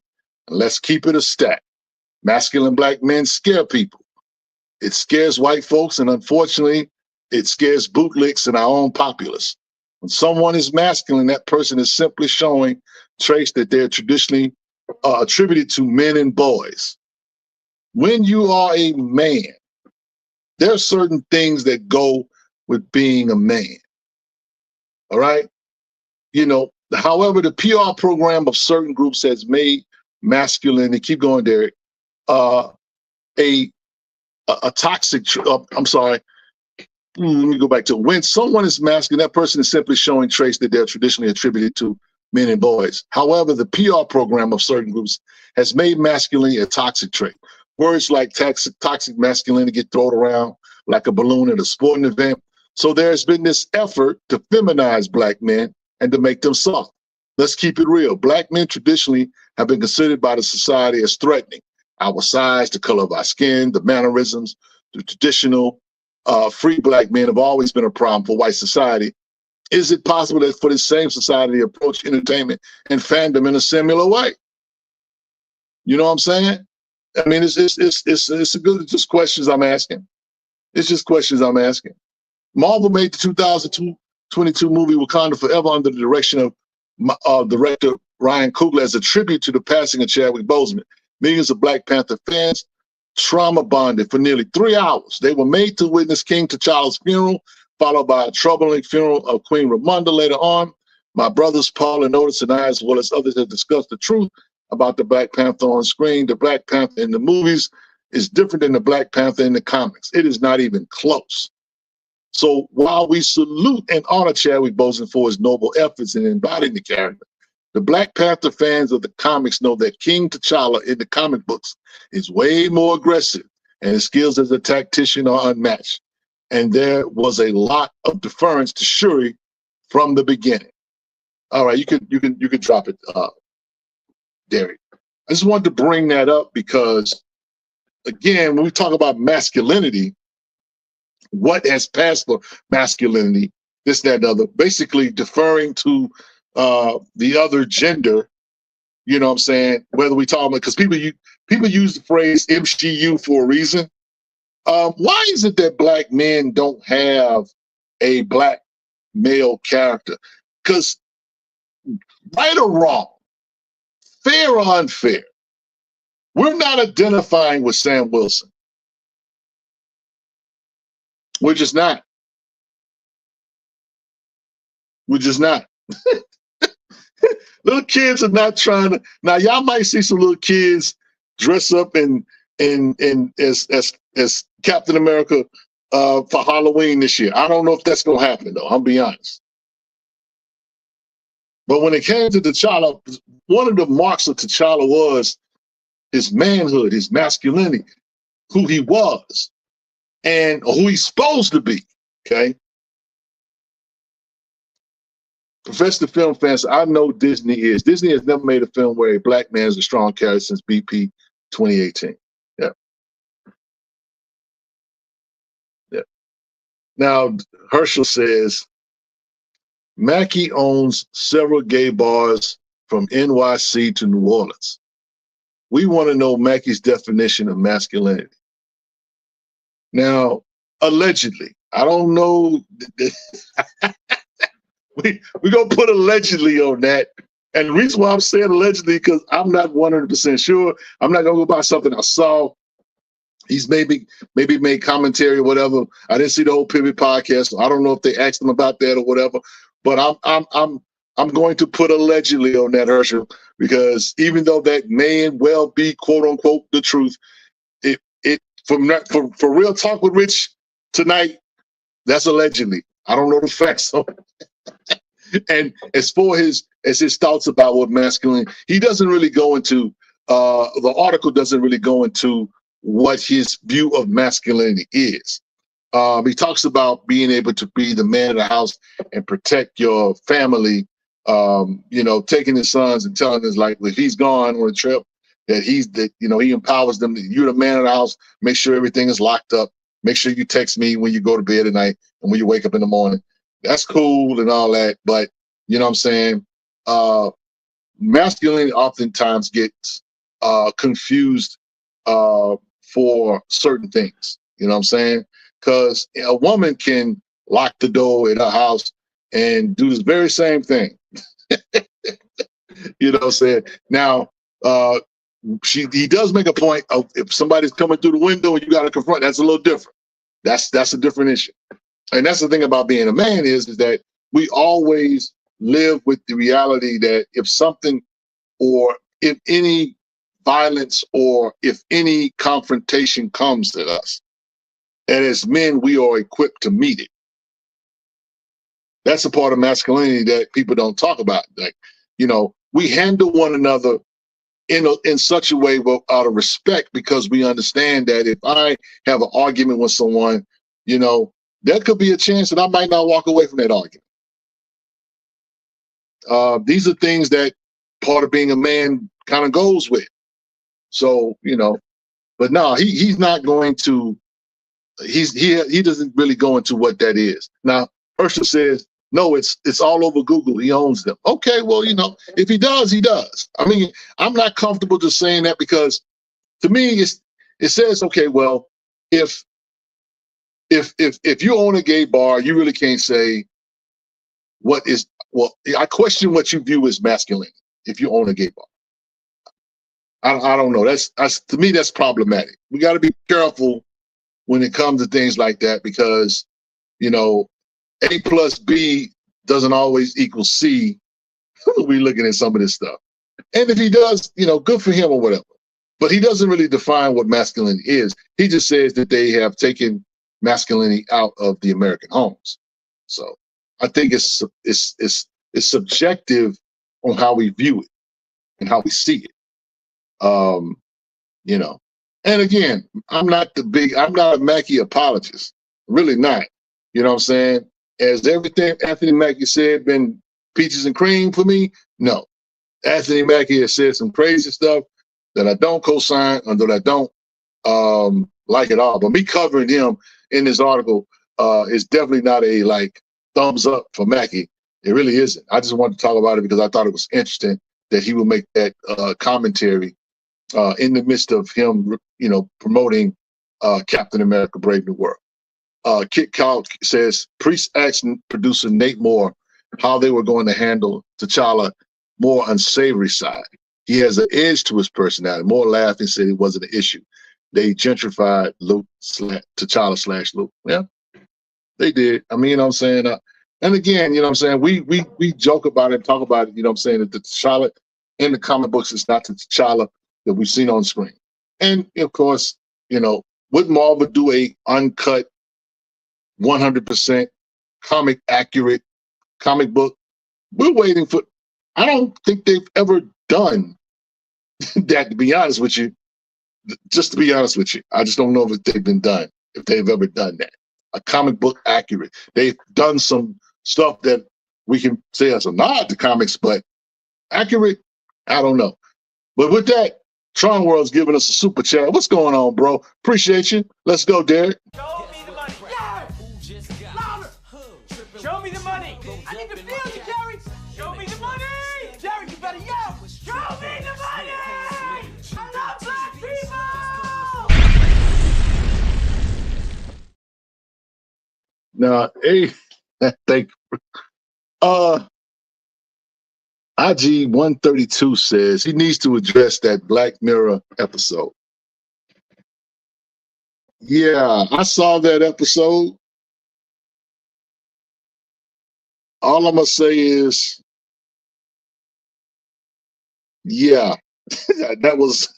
S1: And let's keep it a stat. Masculine black men scare people. It scares white folks, and unfortunately, it scares bootlicks and our own populace. When someone is masculine, that person is simply showing traits that they're traditionally attributed to men and boys. When you are a man, there are certain things that go with being a man. All right? You know, however, the PR program of certain groups has made masculinity, keep going, Derek, a toxic, I'm sorry, let me go back to when someone is masculine, that person is simply showing traits that they're traditionally attributed to men and boys. However, the PR program of certain groups has made masculinity a toxic trait. Words like toxic masculinity get thrown around like a balloon at a sporting event. So there's been this effort to feminize black men and to make them soft. Let's keep it real. Black men traditionally have been considered by the society as threatening. Our size, the color of our skin, the mannerisms, the traditional free black men have always been a problem for white society. Is it possible that for the same society to approach entertainment and fandom in a similar way? You know what I'm saying? I mean, it's a good, just questions I'm asking. It's just questions I'm asking. Marvel made the 2022 movie Wakanda Forever under the direction of director Ryan Coogler as a tribute to the passing of Chadwick Boseman. Millions of Black Panther fans trauma bonded for nearly 3 hours. They were made to witness King T'Challa's funeral, followed by a troubling funeral of Queen Ramonda later on. My brothers Paul and Otis and I, as well as others, have discussed the truth about the Black Panther on screen. The Black Panther in the movies is different than the Black Panther in the comics. It is not even close. So while we salute and honor Chadwick Boseman for his noble efforts in embodying the character, the Black Panther fans of the comics know that King T'Challa in the comic books is way more aggressive, and his skills as a tactician are unmatched. And there was a lot of deference to Shuri from the beginning. All right, you could drop it, Derek. I just wanted to bring that up because, again, when we talk about masculinity, what has passed for masculinity, this, that, and other, basically deferring to the other gender, you know what I'm saying? Whether we talk about, because people use the phrase MCU for a reason. Why is it that black men don't have a black male character? Because right or wrong, fair or unfair, we're not identifying with Sam Wilson. We're just not. We're just not. Little kids are not trying to. Now, y'all might see some little kids dress up in as Captain America for Halloween this year. I don't know if that's gonna happen though. I'll be honest. But when it came to T'Challa, one of the marks of T'Challa was his manhood, his masculinity, who he was, and who he's supposed to be. Okay. Professor film fans, I know Disney is. Disney has never made a film where a black man is a strong character since BP 2018. Yeah. Yeah. Now, Herschel says, Mackie owns several gay bars from NYC to New Orleans. We want to know Mackie's definition of masculinity. Now, allegedly, I don't know. We're going to put allegedly on that. And the reason why I'm saying allegedly, because I'm not 100% sure. I'm not going to go by something I saw. He's maybe made commentary or whatever. I didn't see the whole Pivot podcast, so I don't know if they asked him about that or whatever. But I'm going to put allegedly on that, Herschel, because even though that may well be quote unquote the truth, for real talk with Rich tonight, that's allegedly. I don't know the facts. And as far as his thoughts about what masculine, he doesn't really go into. The article doesn't really go into what his view of masculinity is. He talks about being able to be the man of the house and protect your family. Taking his sons and telling us like, if he's gone on a trip, he empowers them. You're the man of the house. Make sure everything is locked up. Make sure you text me when you go to bed at night and when you wake up in the morning. That's cool and all that, but you know what I'm saying? Masculinity oftentimes gets confused for certain things. You know what I'm saying? Because a woman can lock the door in her house and do this very same thing. You know what I'm saying? Now, he does make a point of if somebody's coming through the window and you got to confront, that's a little different. That's a different issue. And that's the thing about being a man is that we always live with the reality that if something or if any violence or if any confrontation comes to us, and as men, we are equipped to meet it. That's a part of masculinity that people don't talk about. Like, we handle one another in such a way out of respect, because we understand that if I have an argument with someone, there could be a chance that I might not walk away from that argument. These are things that part of being a man kind of goes with. So, but no, he's not going to, he doesn't really go into what that is. Now, Herschel says, no, it's all over Google. He owns them. Okay, well, if he does, he does. I mean, I'm not comfortable just saying that, because to me, it says, okay, well, if you own a gay bar, you really can't say I question what you view as masculine if you own a gay bar. I don't know. That's to me, that's problematic. We got to be careful when it comes to things like that, because, A plus B doesn't always equal C. We're looking at some of this stuff. And if he does, good for him or whatever. But he doesn't really define what masculinity is. He just says that they have taken masculinity out of the American homes. So I think it's subjective on how we view it and how we see it. And again, I'm not a Mackie apologist. Really not. You know what I'm saying? Has everything Anthony Mackie said been peaches and cream for me? No. Anthony Mackie has said some crazy stuff that I don't co-sign or that I don't like at all. But me covering him in this article is definitely not a thumbs up for Mackie. It really isn't. I just wanted to talk about it because I thought it was interesting that he would make that commentary in the midst of him, promoting Captain America: Brave New World. Kit Kat says, Priest asked producer Nate Moore how they were going to handle T'Challa more unsavory side. He has an edge to his personality. Moore laughed and said it wasn't an issue. They gentrified T'Challa / Luke. Yeah, they did. I mean, what I'm saying, and again, what I'm saying, we joke about it, talk about it. What I'm saying, that the T'Challa in the comic books is not the T'Challa that we've seen on screen. And of course, would Marvel do a uncut 100% comic accurate comic book. We're waiting for, I don't think they've ever done that, to be honest with you. Just to be honest with you, I just don't know if they've been done, if they've ever done that. A comic book accurate. They've done some stuff that we can say as a nod to comics, but accurate, I don't know. But with that, Tron World's giving us a super chat. What's going on, bro? Appreciate you. Let's go, Derek.
S2: Show me the money. Yeah! Louder! Show me the money. I need to feel you, Jerry. Show me the money. Jerry, you better yell. Show me the money. I love black people.
S1: Now, hey, thank you. IG 132 says he needs to address that Black Mirror episode. Yeah, I saw that episode. All I'm gonna say is, yeah, that was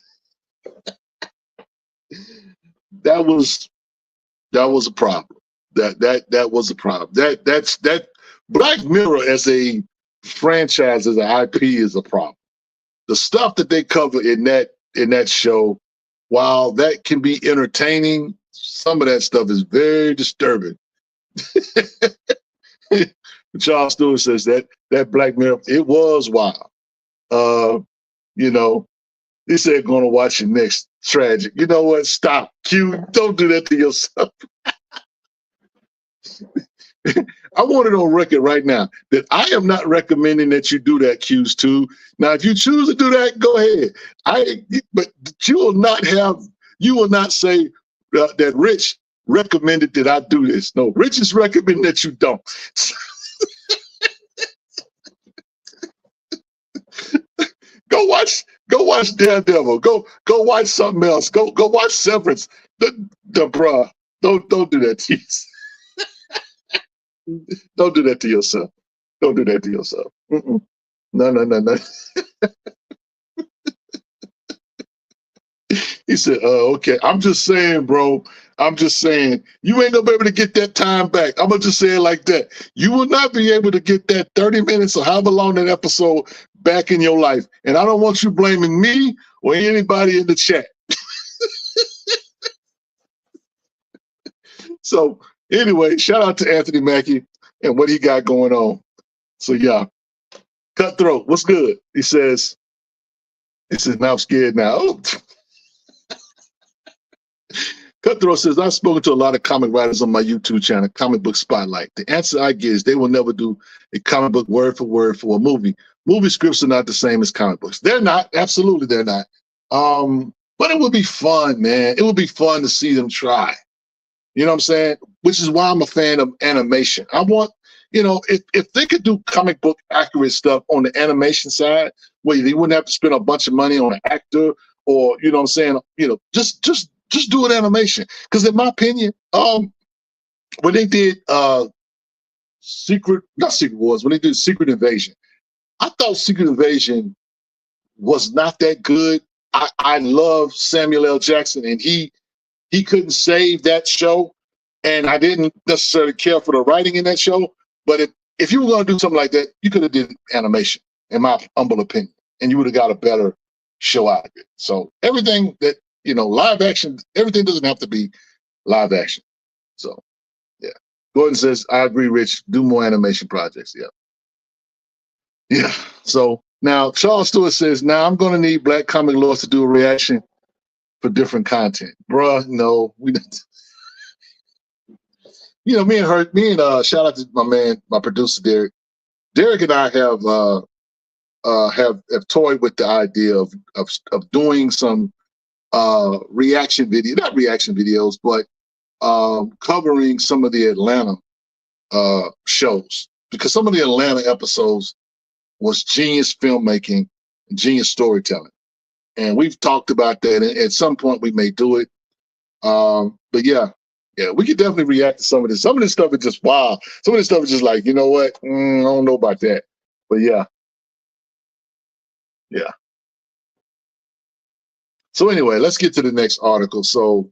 S1: a problem. That was a problem. That Black Mirror as a franchise, as an IP, is a problem. The stuff that they cover in that show, while that can be entertaining, some of that stuff is very disturbing. Charles Stewart says that Black Mirror, it was wild. You know, he said going to watch it next. Tragic. You know what? Stop. Q, don't do that to yourself. I want it on record right now that I am not recommending that you do that, Q's too. Now, if you choose to do that, go ahead. But you will not say that Rich recommended that I do this. No, Rich is recommending that you don't. Go watch Daredevil. Go watch something else. Go watch Severance. Bruh, don't do that to yourself. Don't do that to yourself. Don't do that to yourself. No. He said, okay. I'm just saying, bro. I'm just saying, you ain't gonna be able to get that time back. I'm gonna just say it like that. You will not be able to get that 30 minutes or however long that episode back in your life. And I don't want you blaming me or anybody in the chat. So anyway, shout out to Anthony Mackie and what he got going on. So yeah. Cutthroat, what's good? He says, now I'm scared now. Oh. Cutthroat says, I've spoken to a lot of comic writers on my YouTube channel, Comic Book Spotlight. The answer I get is they will never do a comic book word for word for a movie. Movie scripts are not the same as comic books. They're not. Absolutely, they're not. But it would be fun, man. It would be fun to see them try. You know what I'm saying? Which is why I'm a fan of animation. I want, if they could do comic book accurate stuff on the animation side, where they wouldn't have to spend a bunch of money on an actor or, you know what I'm saying, just do an animation. Because in my opinion, when they did Secret Invasion, I thought Secret Invasion was not that good. I love Samuel L. Jackson, and he couldn't save that show, and I didn't necessarily care for the writing in that show. But if you were going to do something like that, you could have did animation, in my humble opinion, and you would have got a better show out of it. So everything that, live action, everything doesn't have to be live action. So, yeah. Gordon says, I agree, Rich, do more animation projects. Yeah. Yeah. So now Charles Stewart says, now I'm going to need Black Comic Laws to do a reaction for different content. Bruh, no, we don't. Me and shout out to my producer, Derek. Derek and I have toyed with the idea of doing some not reaction videos, but covering some of the Atlanta shows, because some of the Atlanta episodes was genius filmmaking, genius storytelling. And we've talked about that. And at some point we may do it. But yeah, we could definitely react to some of this. Some of this stuff is just wild. Some of this stuff is just like, you know what? I don't know about that. But yeah. Yeah. So anyway, let's get to the next article. So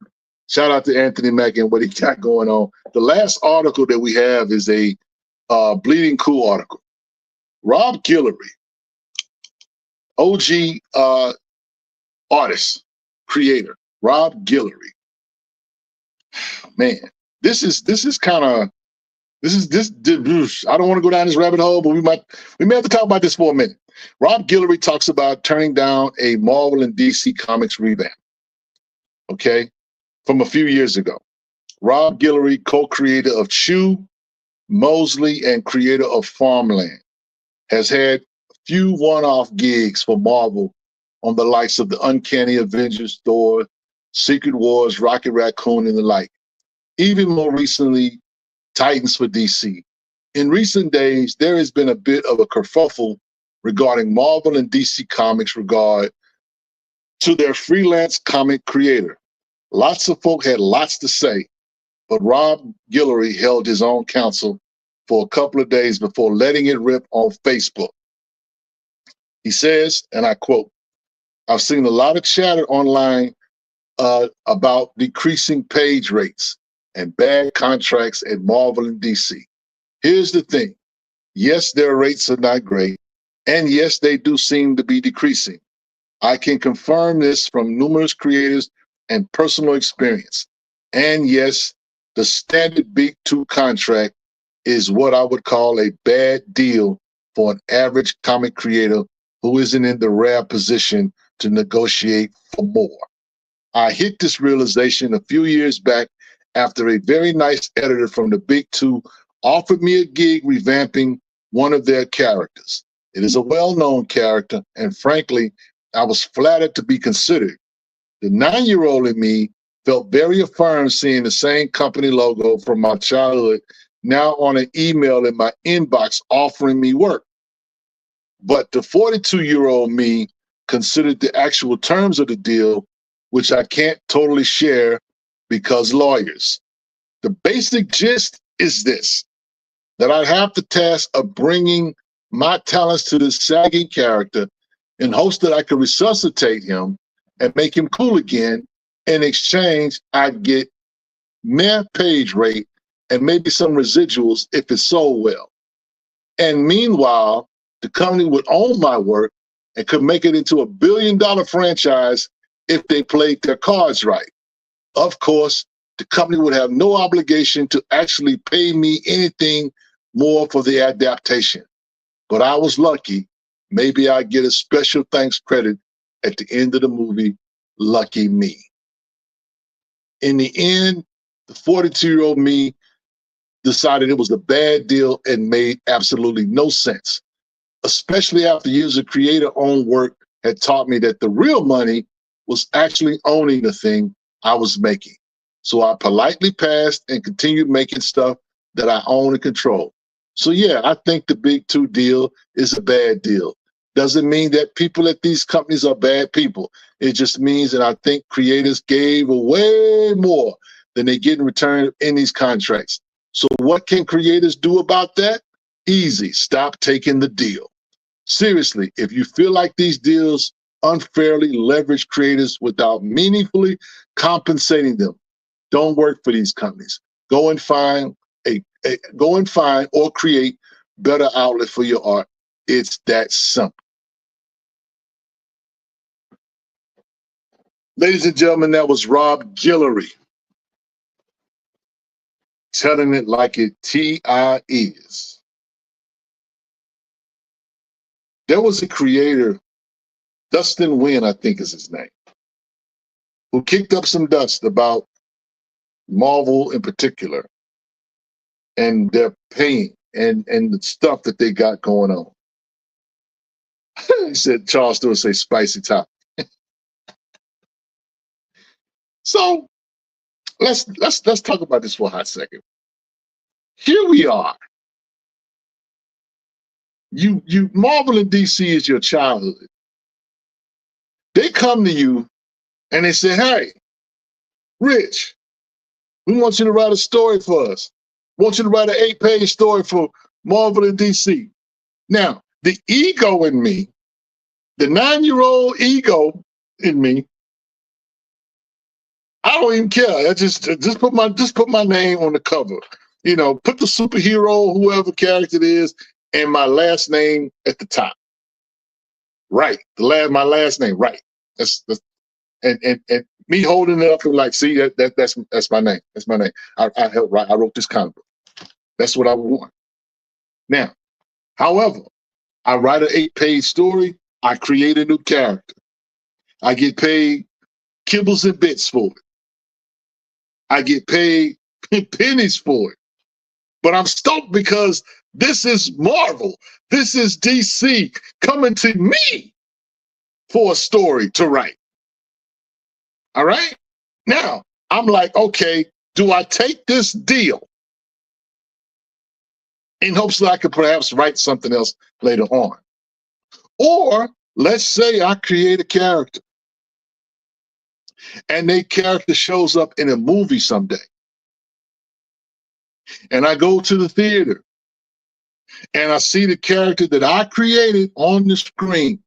S1: Shout out to Anthony Mackie and what he got going on. The last article that we have is a Bleeding Cool article. Rob Guillory, OG artist, creator, Rob Guillory. Man, this is kind of I don't want to go down this rabbit hole, but we may have to talk about this for a minute. Rob Guillory talks about turning down a Marvel and DC Comics revamp. Okay, from a few years ago. Rob Guillory, co-creator of Chew, Mosley, and creator of Farmland, has had a few one-off gigs for Marvel on the likes of the Uncanny Avengers, Thor, Secret Wars, Rocket Raccoon, and the like. Even more recently, Titans for DC. In recent days, there has been a bit of a kerfuffle regarding Marvel and DC Comics regard to their freelance comic creator. Lots of folk had lots to say, but Rob Guillory held his own counsel for a couple of days before letting it rip on Facebook. He says, and I quote, "I've seen a lot of chatter online about decreasing page rates and bad contracts at Marvel and DC. Here's the thing. Yes, their rates are not great. And yes, they do seem to be decreasing. I can confirm this from numerous creators and personal experience. And yes, the standard Big Two contract is what I would call a bad deal for an average comic creator who isn't in the rare position to negotiate for more. I hit this realization a few years back after a very nice editor from the Big Two offered me a gig revamping one of their characters. It is a well-known character, and frankly, I was flattered to be considered. The 9-year-old in me felt very affirmed seeing the same company logo from my childhood now on an email in my inbox offering me work. But the 42-year-old me considered the actual terms of the deal, which I can't totally share because lawyers. The basic gist is this, that I'd have the task of bringing my talents to this sagging character in hopes that I could resuscitate him and make him cool again. In exchange, I'd get mere page rate and maybe some residuals if it sold well. And meanwhile, the company would own my work and could make it into $1 billion franchise if they played their cards right. Of course, the company would have no obligation to actually pay me anything more for the adaptation. But I was lucky. Maybe I get a special thanks credit at the end of the movie. Lucky me. In the end, the 42-year-old me decided it was a bad deal and made absolutely no sense, especially after years of creator-owned work had taught me that the real money was actually owning the thing I was making. So I politely passed and continued making stuff that I own and control. So yeah, I think the Big Two deal is a bad deal. Doesn't mean that people at these companies are bad people. It just means that I think creators gave away more than they get in return in these contracts. So what can creators do about that? Easy, stop taking the deal. Seriously, if you feel like these deals unfairly leverage creators without meaningfully compensating them, don't work for these companies. Go and find or create better outlet for your art. It's that simple. Ladies and gentlemen, that was Rob Guillory telling it like it T.I. is. There was a creator, Dustin Nguyen, I think is his name, who kicked up some dust about Marvel in particular and their paying and the stuff that they got going on. He said, Charles Stewart say spicy top. So let's talk about this for a hot second. Here we are. You Marvel and DC is your childhood. They come to you and they say, hey, Rich, we want you to write a story for us. We want you to write an 8-page story for Marvel and DC. Now, the ego in me, the 9-year-old ego in me, I don't even care. I just put my name on the cover. You know, put the superhero, whoever character it is, and my last name at the top. Right. My last name, right. That's and me holding it up and like, see, that's my name. That's my name. I helped write. I wrote this comic book. That's what I want. Now, however, I write an 8-page story. I create a new character. I get paid kibbles and bits for it. I get paid pennies for it. But I'm stoked because this is Marvel. This is DC coming to me for a story to write. All right? Now, I'm like, okay, do I take this deal in hopes that I could perhaps write something else later on? Or let's say I create a character and that character shows up in a movie someday. And I go to the theater and I see the character that I created on the screen.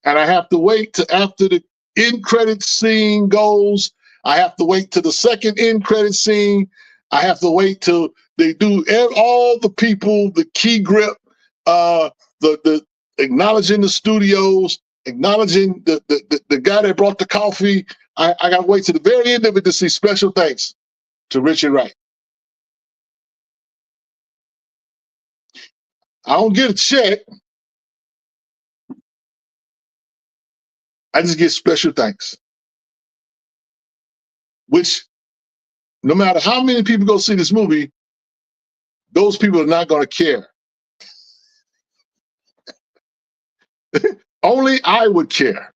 S1: And I have to wait till after the end credit scene goes. I have to wait till the second end credit scene. I have to wait till they do all the people, the key grip, the acknowledging the studios, acknowledging the guy that brought the coffee. I got to wait to the very end of it to see special thanks to Richard Wright. I don't get a check. I just get special thanks. Which, no matter how many people go see this movie, those people are not going to care. Only I would care.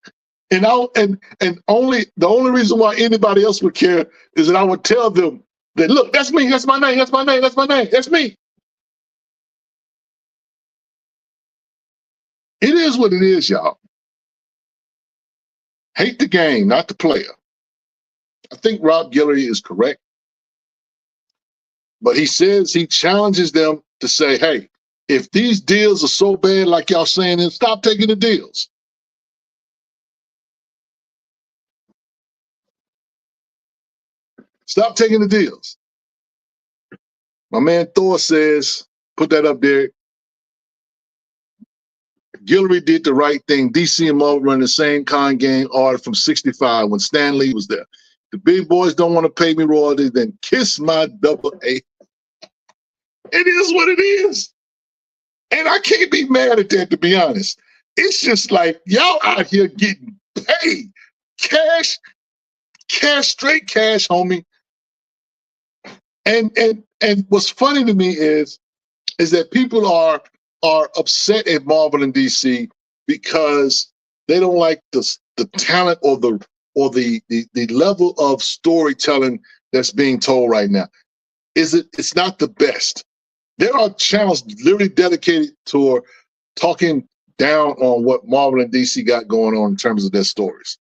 S1: And the only reason why anybody else would care is that I would tell them that, look, that's me, that's my name, that's my name, that's my name, that's me. It is what it is, y'all. Hate the game, not the player. I think Rob Guillory is correct. But he says he challenges them to say, hey, if these deals are so bad like y'all saying, then stop taking the deals. Stop taking the deals. My man Thor says, put that up there. Guillory did the right thing. DC and Marvel run the same con game order from 65 when Stan Lee was there. The big boys don't want to pay me royalties, then kiss my double A. It is what it is. And I can't be mad at that, to be honest. It's just like, y'all out here getting paid. Cash, straight cash, homie. And what's funny to me is that people are upset at Marvel and DC because they don't like the talent or the level of storytelling that's being told right now. It's not the best. There are channels literally dedicated to talking down on what Marvel and DC got going on in terms of their stories.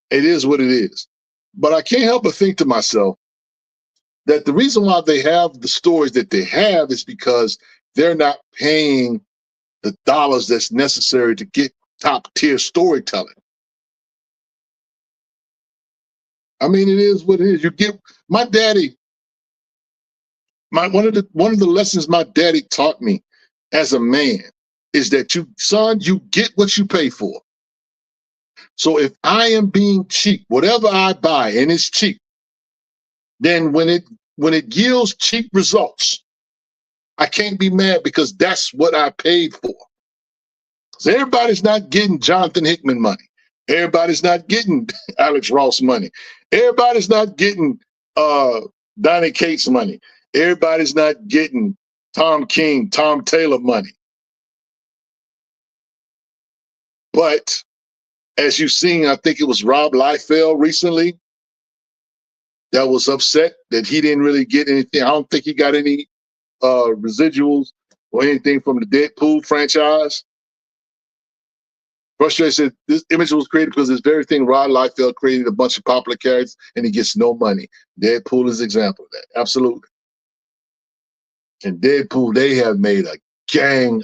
S1: It is what it is. But I can't help but think to myself that the reason why they have the stories that they have is because they're not paying the dollars that's necessary to get top tier storytelling. I mean, it is what it is. You get my daddy. One of the lessons my daddy taught me as a man is that you get what you pay for. So if I am being cheap, whatever I buy and it's cheap, then when it yields cheap results, I can't be mad because that's what I paid for. So everybody's not getting Jonathan Hickman money. Everybody's not getting Alex Ross money. Everybody's not getting Donny Cates money. Everybody's not getting Tom King, Tom Taylor money. But as you've seen, I think it was Rob Liefeld recently that was upset that he didn't really get anything. I don't think he got any residuals or anything from the Deadpool franchise. Frustrated said this image was created because this very thing Rob Liefeld created a bunch of popular characters and he gets no money. Deadpool is an example of that. Absolutely. And Deadpool, they have made a gang,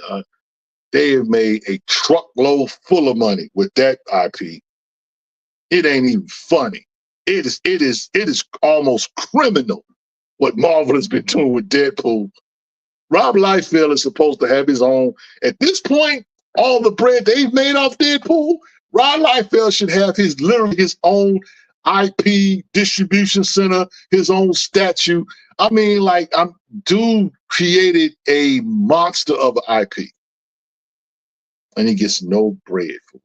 S1: they have made a truckload full of money with that IP. It ain't even funny. It is almost criminal what Marvel has been doing with Deadpool. Rob Liefeld is supposed to have his own. At this point, all the bread they've made off Deadpool, Rob Liefeld should have literally his own IP distribution center, his own statue. I mean, like, dude created a monster of an IP, and he gets no bread for it.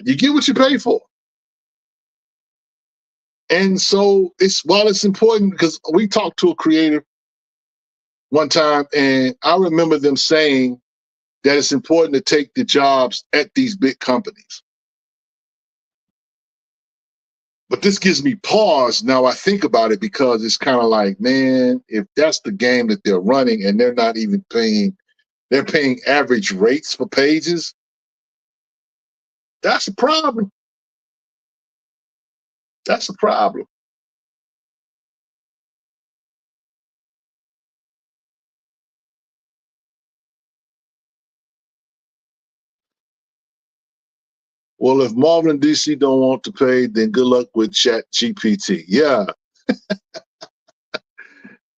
S1: You get what you pay for. And so while it's important, because we talked to a creator one time, and I remember them saying that it's important to take the jobs at these big companies. But this gives me pause now I think about it, because it's kind of like, man, if that's the game that they're running and they're not even they're paying average rates for pages, that's a problem. That's a problem. Well, if Marvel and DC don't want to pay, then good luck with ChatGPT. Yeah.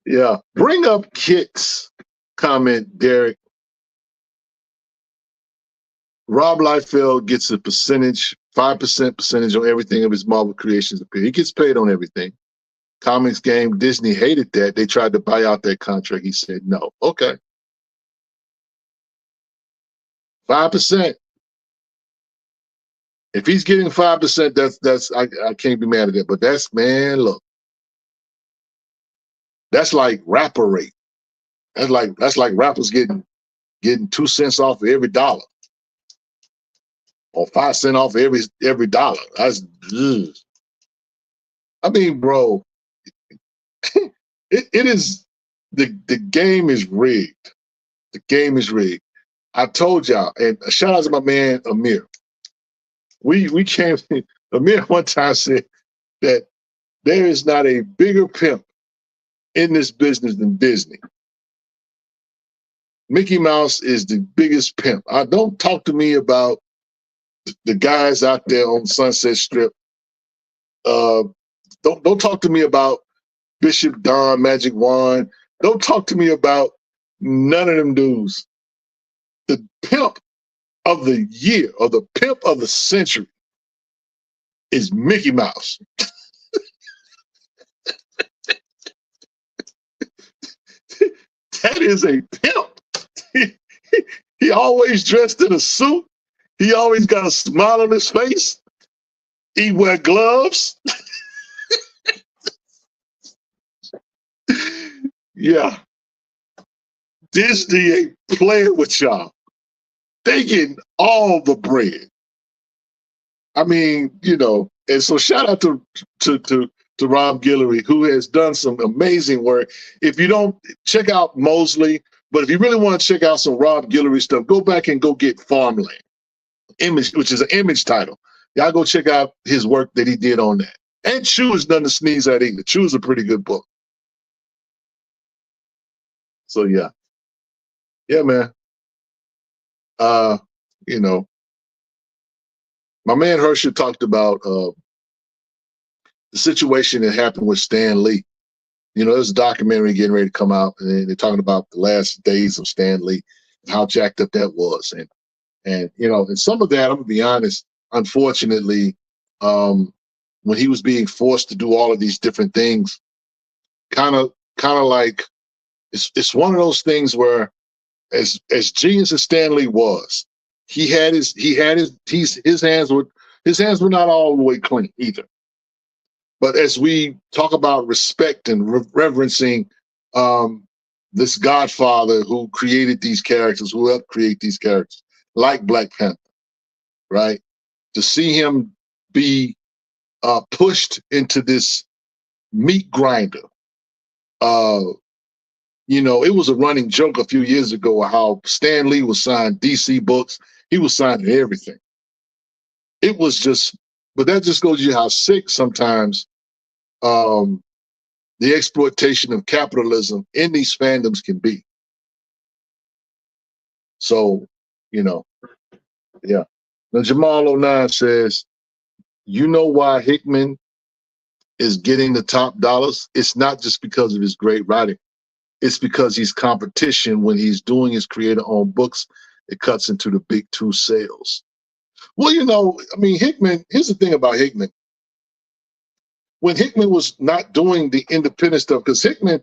S1: Yeah. Bring up Kit's comment, Derek. Rob Liefeld gets a percentage, 5% percentage on everything of his Marvel creations appear. He gets paid on everything. Comics Game, Disney hated that. They tried to buy out that contract. He said no. Okay. 5%. If he's getting 5%, I can't be mad at that. But man, look. That's like rapper rate. That's like rappers getting 2 cents off of every dollar. Or 5 cents off every dollar. That's ugh. I mean, bro, it is the game is rigged. The game is rigged. I told y'all, and a shout out to my man Amir. We came. Amir one time said that there is not a bigger pimp in this business than Disney. Mickey Mouse is the biggest pimp. Don't talk to me about the guys out there on Sunset Strip. Don't talk to me about Bishop Don Magic Wand. Don't talk to me about none of them dudes. The pimp of the year, or the pimp of the century, is Mickey Mouse. That is a pimp. He always dressed in a suit. He always got a smile on his face. He wear gloves. Yeah. Disney ain't playing with y'all. They getting all the bread. I mean, and so shout out to Rob Guillory, who has done some amazing work. If you don't, check out Mosley, but if you really want to check out some Rob Guillory stuff, go back and go get Farmland, Image, which is an Image title. Y'all go check out his work that he did on that. And Chew is nothing to sneeze at either. Chew is a pretty good book. So yeah, man. My man Herschel talked about the situation that happened with Stan Lee. There's a documentary getting ready to come out, and they're talking about the last days of Stan Lee and how jacked up that was. And some of that, I'm gonna be honest, unfortunately, when he was being forced to do all of these different things, kind of like it's one of those things where, as genius as Stan Lee was, his hands were not all the way clean either. But as we talk about respect and reverencing this Godfather who created these characters, who helped create these characters, like Black Panther, right? To see him be pushed into this meat grinder. It was a running joke a few years ago how Stan Lee was signed DC books. He was signing everything. It was just, but that just goes to you how sick sometimes the exploitation of capitalism in these fandoms can be. So, you know, yeah. Now, Jamal09 says, you know why Hickman is getting the top dollars? It's not just because of his great writing. It's because he's competition when he's doing his creator-owned books. It cuts into the big two sales. Well, you know, I mean, Hickman, here's the thing about Hickman. When Hickman was not doing the independent stuff, because Hickman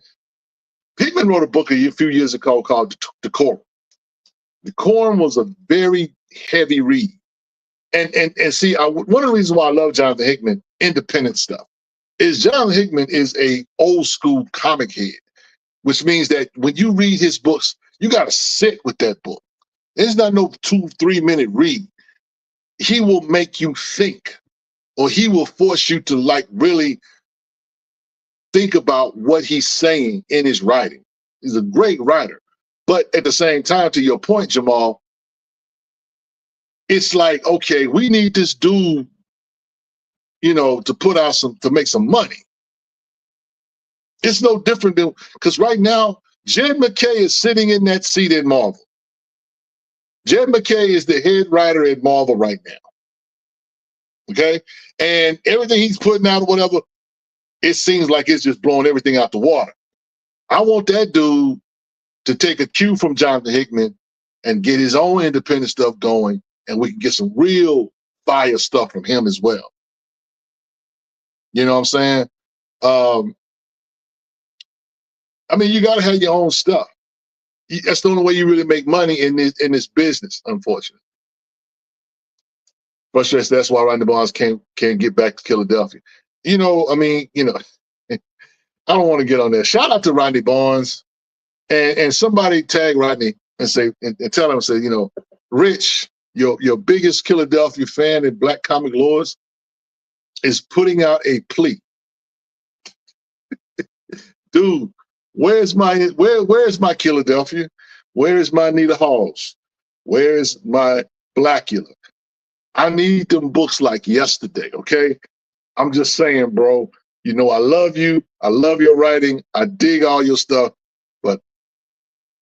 S1: wrote a book a few years ago called Decorum. Decorum was a very heavy read. And see, one of the reasons why I love Jonathan Hickman, independent stuff, is Jonathan Hickman is a old school comic head, which means that when you read his books, you got to sit with that book. It's not no 2-3 minute read. He will make you think, or he will force you to like really think about what he's saying in his writing. He's a great writer. But at the same time, to your point, Jamal, it's like, okay, we need this dude, you know, to make some money. It's no different than, because right now, Jed MacKay is sitting in that seat at Marvel. Jed MacKay is the head writer at Marvel right now. Okay? And everything he's putting out or whatever, it seems like it's just blowing everything out the water. I want that dude to take a cue from Jonathan Hickman and get his own independent stuff going, and we can get some real fire stuff from him as well. You know what I'm saying? I mean, you got to have your own stuff. That's the only way you really make money in this business, unfortunately. Frustrates. That's why Randy Barnes can't get back to Philadelphia. You know, I mean, you know, I don't want to get on there. Shout out to Randy Barnes, and somebody tag Rodney and say and tell him, say, you know, Rich, your biggest Philadelphia fan in Black Comic Lords is putting out a plea. Dude, where's my Philadelphia? Where is my Nita Halls? Where is my Blackula? I need them books like yesterday, okay? I'm just saying, bro. You know, I love you. I love your writing. I dig all your stuff, but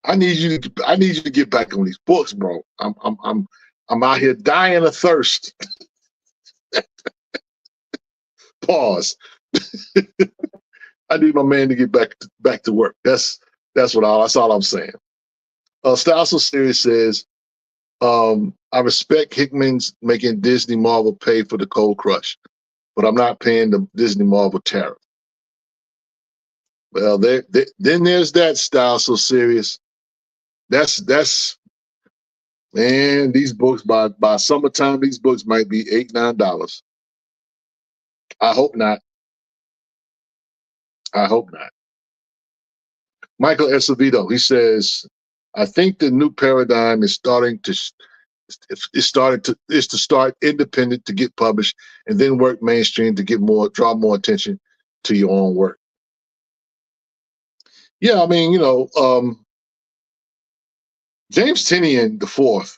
S1: I need you to get back on these books, bro. I'm out here dying of thirst. Pause. I need my man to get back to work. That's all I'm saying. Styles Series says, I respect Hickman's making Disney Marvel pay for the Cold Crush, but I'm not paying the Disney Marvel tariff. Well, then there's that. Style So Serious. That's man, these books by summertime, these books might be $8-9. I hope not. I hope not. Michael Escovedo, he says, I think the new paradigm is to start independent to get published and then work mainstream to draw more attention to your own work. Yeah, I mean, you know, James Tynion IV,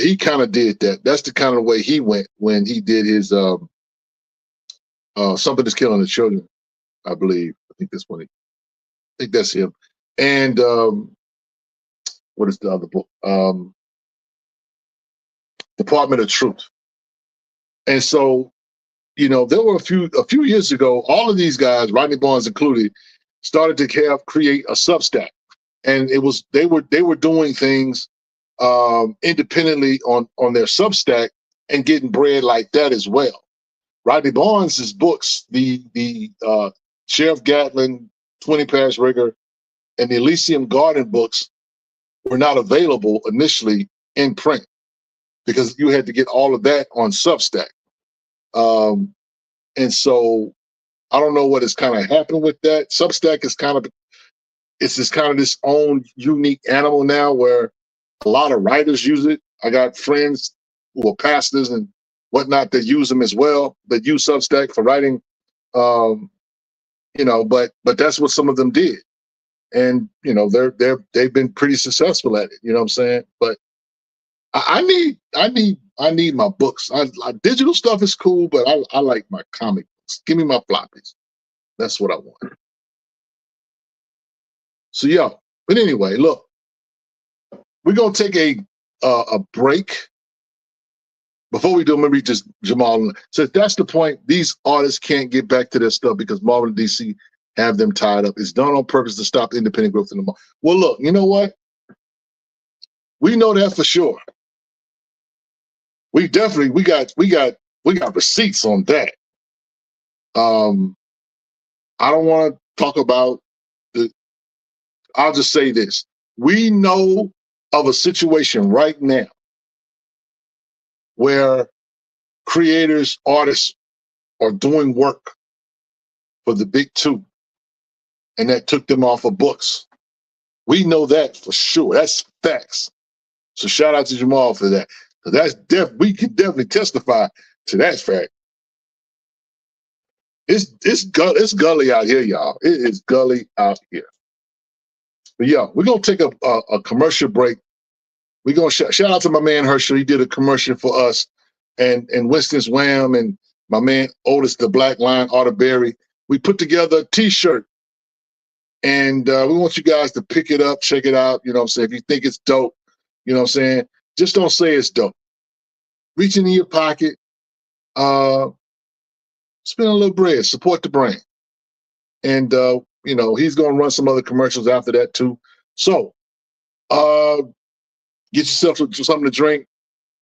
S1: he kind of did that. That's the kind of way he went when he did his Something is Killing the Children, I believe. I think that's him. And what is the other book? Department of Truth. And so, you know, there were a few years ago, all of these guys, Rodney Barnes included, started to create a Substack, and they were doing things independently on their Substack and getting bread like that as well. Rodney Barnes' books, the Sheriff Gatlin, 20 Past Rigor, and the Elysium Garden books were not available initially in print because you had to get all of that on Substack. And so I don't know what has kind of happened with that. Substack is this own unique animal now where a lot of writers use it. I got friends who are pastors and whatnot that use them as well, that use Substack for writing. You know, but that's what some of them did. And, you know, they've been pretty successful at it. You know what I'm saying? But I need my books. Digital stuff is cool, but I like my comic books. Give me my floppies. That's what I want. So yeah, but anyway, look, we're gonna take a break. Before we do, maybe just Jamal. So that's the point. These artists can't get back to their stuff because Marvel and DC have them tied up. It's done on purpose to stop independent growth in the market. Well, look, you know what? We know that for sure. We got receipts on that. I don't want to talk about the. I'll just say this: we know of a situation right now where creators, artists are doing work for the big two, and that took them off of books. We know that for sure. That's facts. So shout out to Jamal for that. We can definitely testify to that fact. It's gully out here, y'all. It is gully out here. But yeah, we're gonna take a commercial break. We're gonna shout out to my man Herschel. He did a commercial for us, and Winston's Wham, and my man Otis the Black Lion, Otterberry. We put together a T-shirt, and we want you guys to pick it up, check it out. You know what I'm saying? If you think it's dope, you know what I'm saying? Just don't say it's dope. Reach into your pocket, spend a little bread, support the brand. And, you know, he's going to run some other commercials after that too. So get yourself something to drink,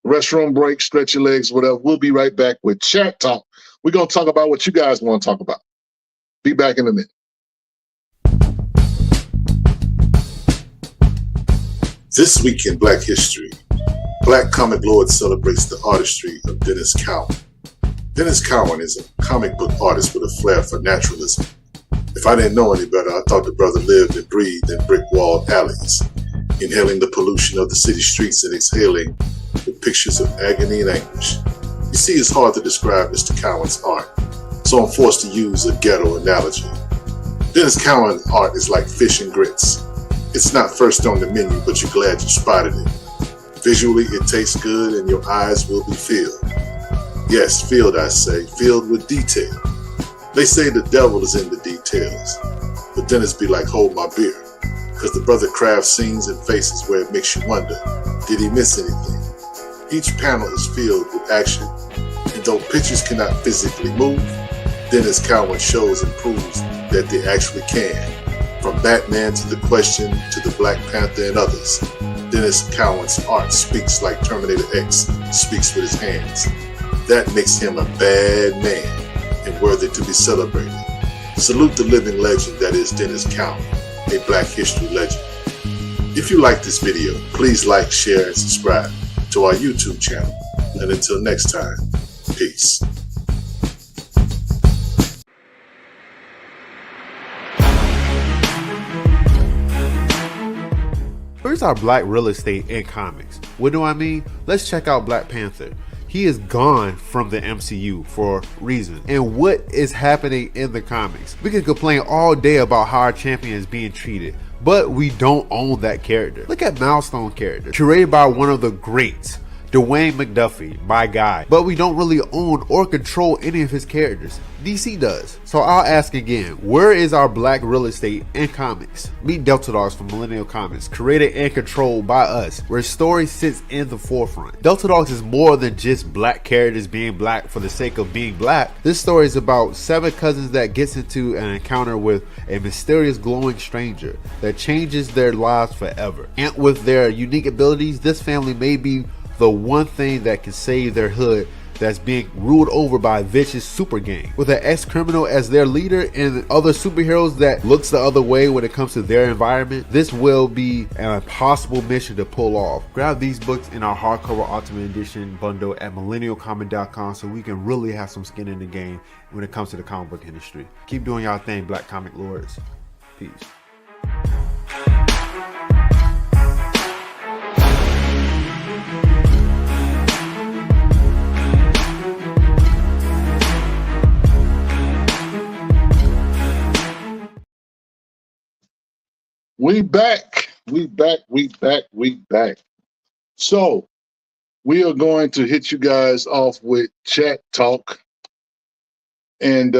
S1: restroom break, stretch your legs, whatever. We'll be right back with Chat Talk. We're going to talk about what you guys want to talk about. Be back in a minute. This week in Black History, Black Comic Lord celebrates the artistry of Dennis Cowan. Dennis Cowan is a comic book artist with a flair for naturalism. If I didn't know any better, I thought the brother lived and breathed in brick-walled alleys, inhaling the pollution of the city streets and exhaling with pictures of agony and anguish. You see, it's hard to describe Mr. Cowan's art, so I'm forced to use a ghetto analogy. Dennis Cowan art is like fish and grits. It's not first on the menu, but you're glad you spotted it. Visually, it tastes good and your eyes will be filled. Yes, filled, I say, filled with detail. They say the devil is in the details, but Dennis be like, hold my beer, because the brother crafts scenes and faces where it makes you wonder, did he miss anything? Each panel is filled with action, and though pictures cannot physically move, Dennis Cowan shows and proves that they actually can. From Batman to The Question to the Black Panther and others, Dennis Cowan's art speaks like Terminator X speaks with his hands. That makes him a bad man and worthy to be celebrated. Salute the living legend that is Dennis Cowan, a Black history legend. If you like this video, please like, share, and subscribe to our YouTube channel. And until next time, peace.
S3: Here's our black real estate in comics. What do I mean? Let's check out Black Panther. He is gone from the MCU for reasons. And what is happening in the comics? We can complain all day about how our champion is being treated, but we don't own that character. Look at Milestone character, created by one of the greats, Dwayne McDuffie, my guy. But we don't really own or control any of his characters. DC does. So I'll ask again, where is our black real estate in comics? Meet Delta Dogs from Millennial Comics, created and controlled by us, where story sits in the forefront. Delta Dogs is more than just black characters being black for the sake of being black. This story is about 7 cousins that gets into an encounter with a mysterious glowing stranger that changes their lives forever. And with their unique abilities, this family may be the one thing that can save their hood that's being ruled over by a vicious super gang. With an ex-criminal as their leader and other superheroes that looks the other way when it comes to their environment, this will be an impossible mission to pull off. Grab these books in our hardcover Ultimate Edition bundle at millennialcomic.com so we can really have some skin in the game when it comes to the comic book industry. Keep doing y'all thing, Black Comic Lords. Peace.
S1: We back. So we are going to hit you guys off with Chat Talk. And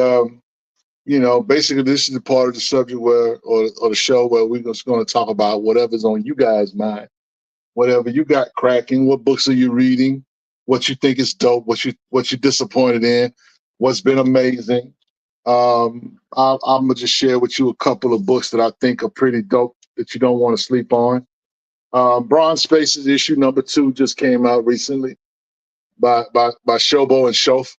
S1: basically this is the part of the subject where, or the show where we're just going to talk about whatever's on you guys' mind, whatever you got cracking. What books are you reading? What you think is dope? What you're disappointed in? What's been amazing? I'm gonna just share with you a couple of books that I think are pretty dope that you don't want to sleep on. Bronze Spaces issue number 2 just came out recently by Shobo and Shof.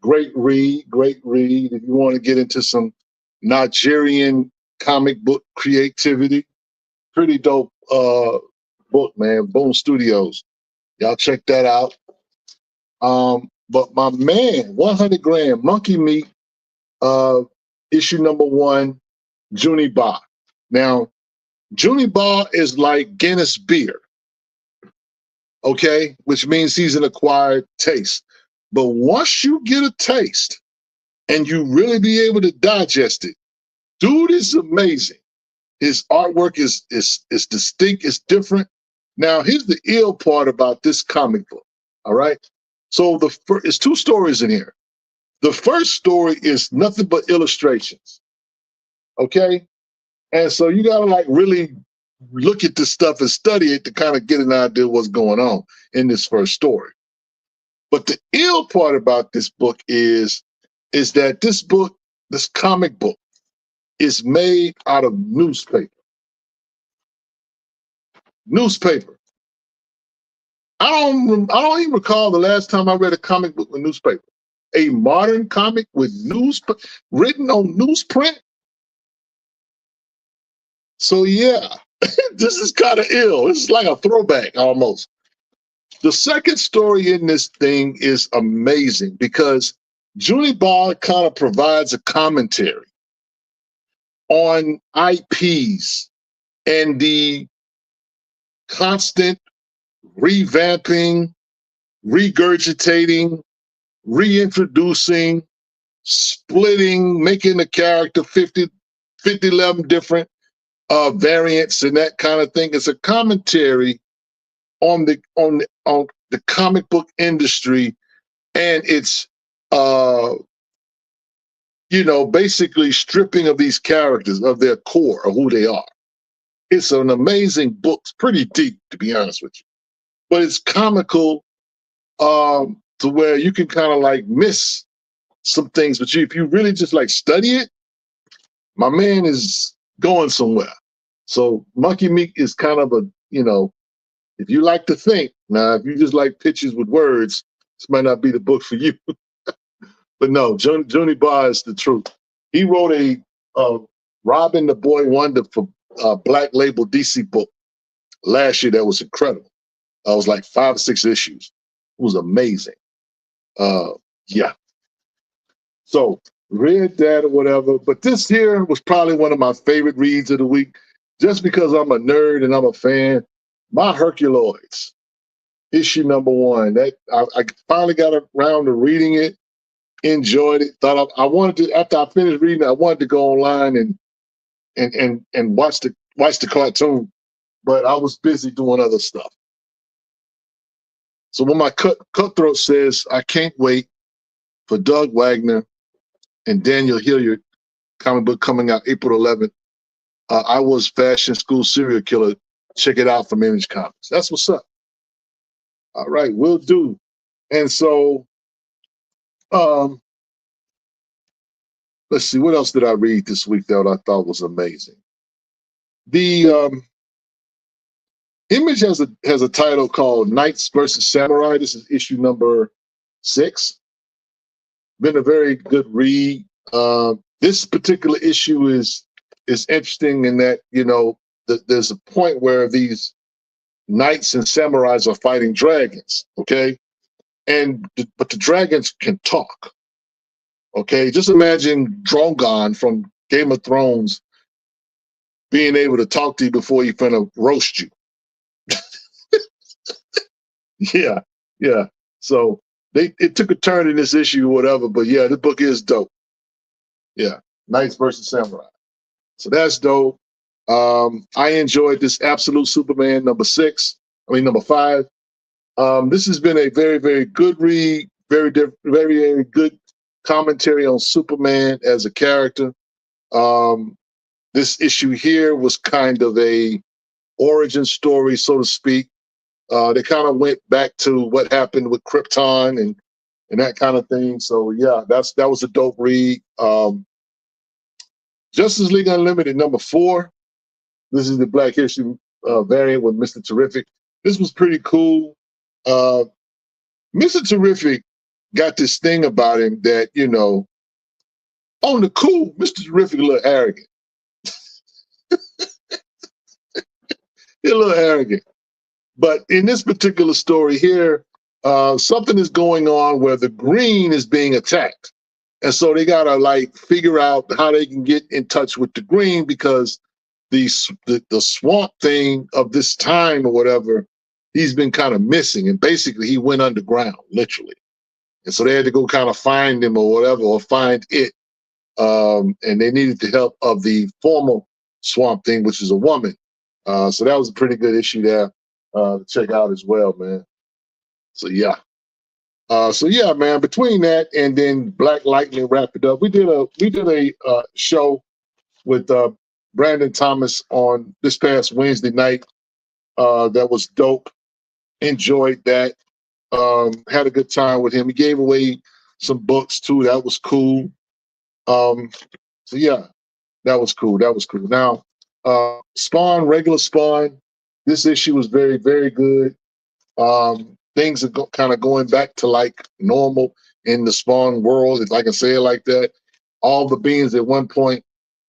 S1: Great read. If you want to get into some Nigerian comic book creativity, pretty dope book, man. Boom Studios. Y'all check that out. But my man, 100 Grand Monkey Meat, issue number 1, Junie Ba. Now, Junie Ba is like Guinness beer, okay? Which means he's an acquired taste. But once you get a taste and you really be able to digest it, dude is amazing. His artwork is distinct, it's different. Now, here's the ill part about this comic book, all right? So it's 2 stories in here. The first story is nothing but illustrations, okay? And so you gotta like really look at this stuff and study it to kind of get an idea of what's going on in this first story. But the ill part about this book is that this comic book, is made out of newspaper. I don't even recall the last time I read a comic book with newspaper. A modern comic with written on newsprint. So yeah, this is kind of ill. This is like a throwback almost. The second story in this thing is amazing because Junie Ba kind of provides a commentary on IPs and the constant revamping, regurgitating, reintroducing, splitting, making the character 11 different variants and that kind of thing. It's a commentary on the comic book industry and it's basically stripping of these characters of their core of who they are. It's an amazing book. It's pretty deep, to be honest with you, but it's comical to where you can kind of like miss some things. But if you really just like study it, my man is going somewhere. So Monkey Meat is kind of if you like to think, now if you just like pictures with words, this might not be the book for you. But no, Junie Ba is the truth. He wrote a Robin the Boy Wonder for Black Label DC book last year that was incredible. It was like 5 or 6 issues. It was amazing. Yeah. So read that or whatever. But this here was probably one of my favorite reads of the week, just because I'm a nerd and I'm a fan. My Herculoids, issue number 1. That I finally got around to reading it, enjoyed it. Thought I wanted to, after I finished reading it, I wanted to go online and watch the cartoon, but I was busy doing other stuff. So when my Cutthroat says, I can't wait for Doug Wagner and Daniel Hilliard comic book coming out April 11th, I Was Fashion School Serial Killer. Check it out from Image Comics. That's what's up. All right, will do. And so, let's see, what else did I read this week that I thought was amazing? The Image has a title called Knights versus Samurai. This is issue number 6. Been a very good read. This particular issue is interesting in that, there's a point where these knights and samurais are fighting dragons, okay? But the dragons can talk, okay? Just imagine Drogon from Game of Thrones being able to talk to you before he's finna roast you. Yeah. So it took a turn in this issue or whatever, but yeah, the book is dope. Yeah, Knights versus Samurai. So that's dope. I enjoyed this Absolute Superman number 5. This has been a very, very good read, very, very good commentary on Superman as a character. This issue here was kind of a origin story, so to speak. They kind of went back to what happened with Krypton and that kind of thing. So yeah, that was a dope read. Justice League Unlimited #4. This is the Black History variant with Mr. Terrific. This was pretty cool. Mr. Terrific got this thing about him that, you know, on the cool, Mr. Terrific a little arrogant. He's a little arrogant. But in this particular story here, something is going on where the Green is being attacked. And so they got to like figure out how they can get in touch with the Green, because the Swamp Thing of this time or whatever, he's been kind of missing. And basically he went underground, literally. And so they had to go kind of find him or whatever, or find it. And they needed the help of the former Swamp Thing, which is a woman. So that was a pretty good issue there to check out as well, man. So yeah. Man, between that and then Black Lightning wrapped it up. We did a show with Brandon Thomas on this past Wednesday night. That was dope. Enjoyed that. Had a good time with him. He gave away some books too. That was cool. So yeah, that was cool. That was cool. Now, Spawn, regular Spawn. This issue was very, very good. Things are kind of going back to like normal in the Spawn world, if I can say it like that. All the beings at one point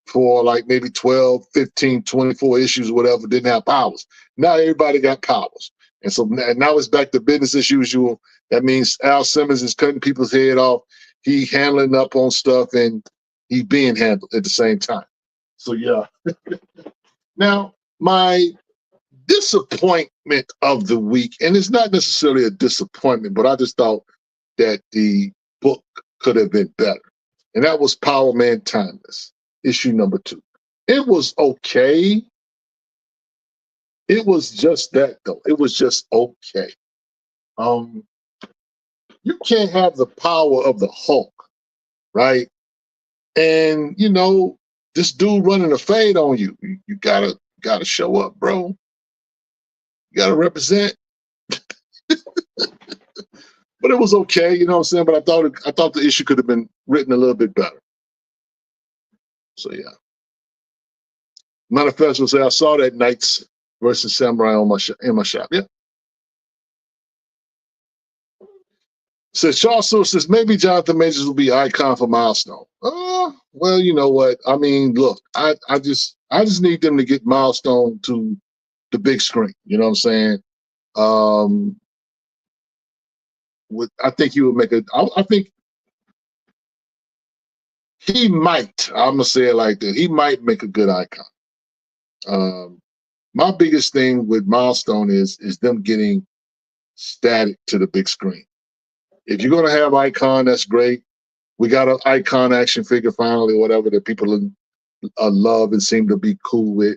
S1: for like maybe 12, 15, 24 issues or whatever didn't have powers. Now everybody got powers. And so now it's back to business as usual. That means Al Simmons is cutting people's head off. He handling up on stuff and he being handled at the same time. So yeah. Now, my disappointment of the week, and it's not necessarily a disappointment, but I just thought that the book could have been better. And that was Power Man Timeless, issue #2. It was okay. It was just that, though. It was just okay. You can't have the power of the Hulk, right? And, you know, this dude running a fade on you. You gotta show up, bro. You gotta represent. But it was okay, you know what I'm saying? But I thought the issue could have been written a little bit better. So yeah. Manifest will say, I saw that Knights versus Samurai in my shop. Yeah. Says Charles Sewell says maybe Jonathan Majors will be icon for Milestone. Well, you know what? I mean, look, I just need them to get Milestone to the big screen. You know what I'm saying? I think he would make I think he might. I'm gonna say it like that. He might make a good icon. My biggest thing with Milestone is them getting Static to the big screen. If you're gonna have Icon, that's great. We got an Icon action figure finally, whatever, that people love and seem to be cool with.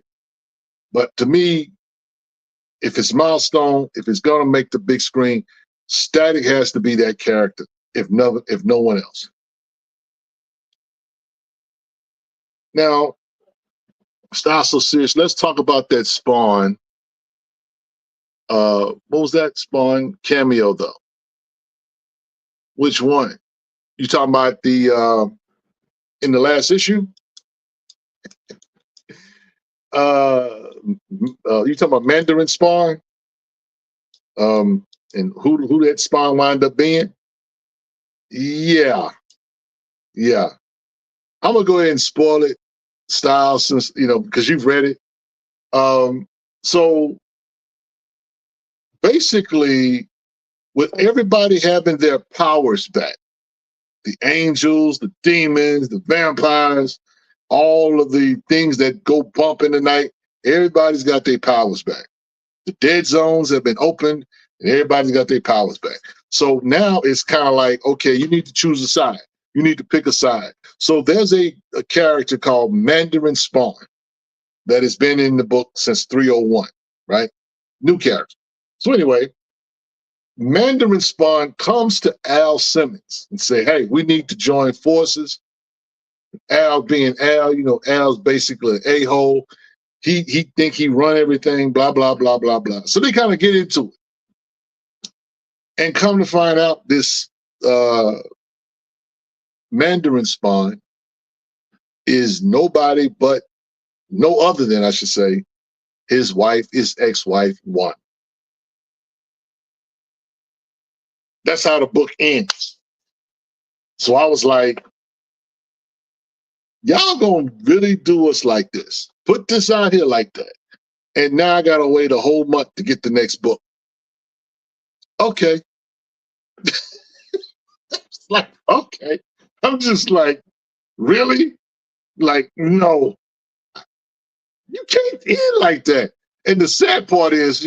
S1: But to me, if it's Milestone, if it's gonna make the big screen, Static has to be that character, if no one else. Now, Style So Serious, let's talk about that Spawn. What was that Spawn cameo though? Which one? You talking about the in the last issue? You talking about Mandarin Spawn? And who that Spawn wound up being? Yeah. I'm gonna go ahead and spoil it, Style, since because you've read it. So basically, with everybody having their powers back, the angels, the demons, the vampires, all of the things that go bump in the night, everybody's got their powers back. The dead zones have been opened, and everybody's got their powers back. So now it's kind of like, okay, you need to choose a side. You need to pick a side. So there's a character called Mandarin Spawn that has been in the book since 301, right? New character. So anyway, Mandarin Spawn comes to Al Simmons and say, hey, we need to join forces. Al being Al, Al's basically an a-hole. He think he run everything, blah, blah, blah, blah, blah. So they kind of get into it. And come to find out, this Mandarin Spawn is nobody but, no other than, I should say, his ex-wife, One. That's how the book ends. So I was like, y'all gonna really do us like this? Put this out here like that. And now I gotta wait a whole month to get the next book. Okay. It's like, okay. I'm just like, really? Like, no. You can't end like that. And the sad part is,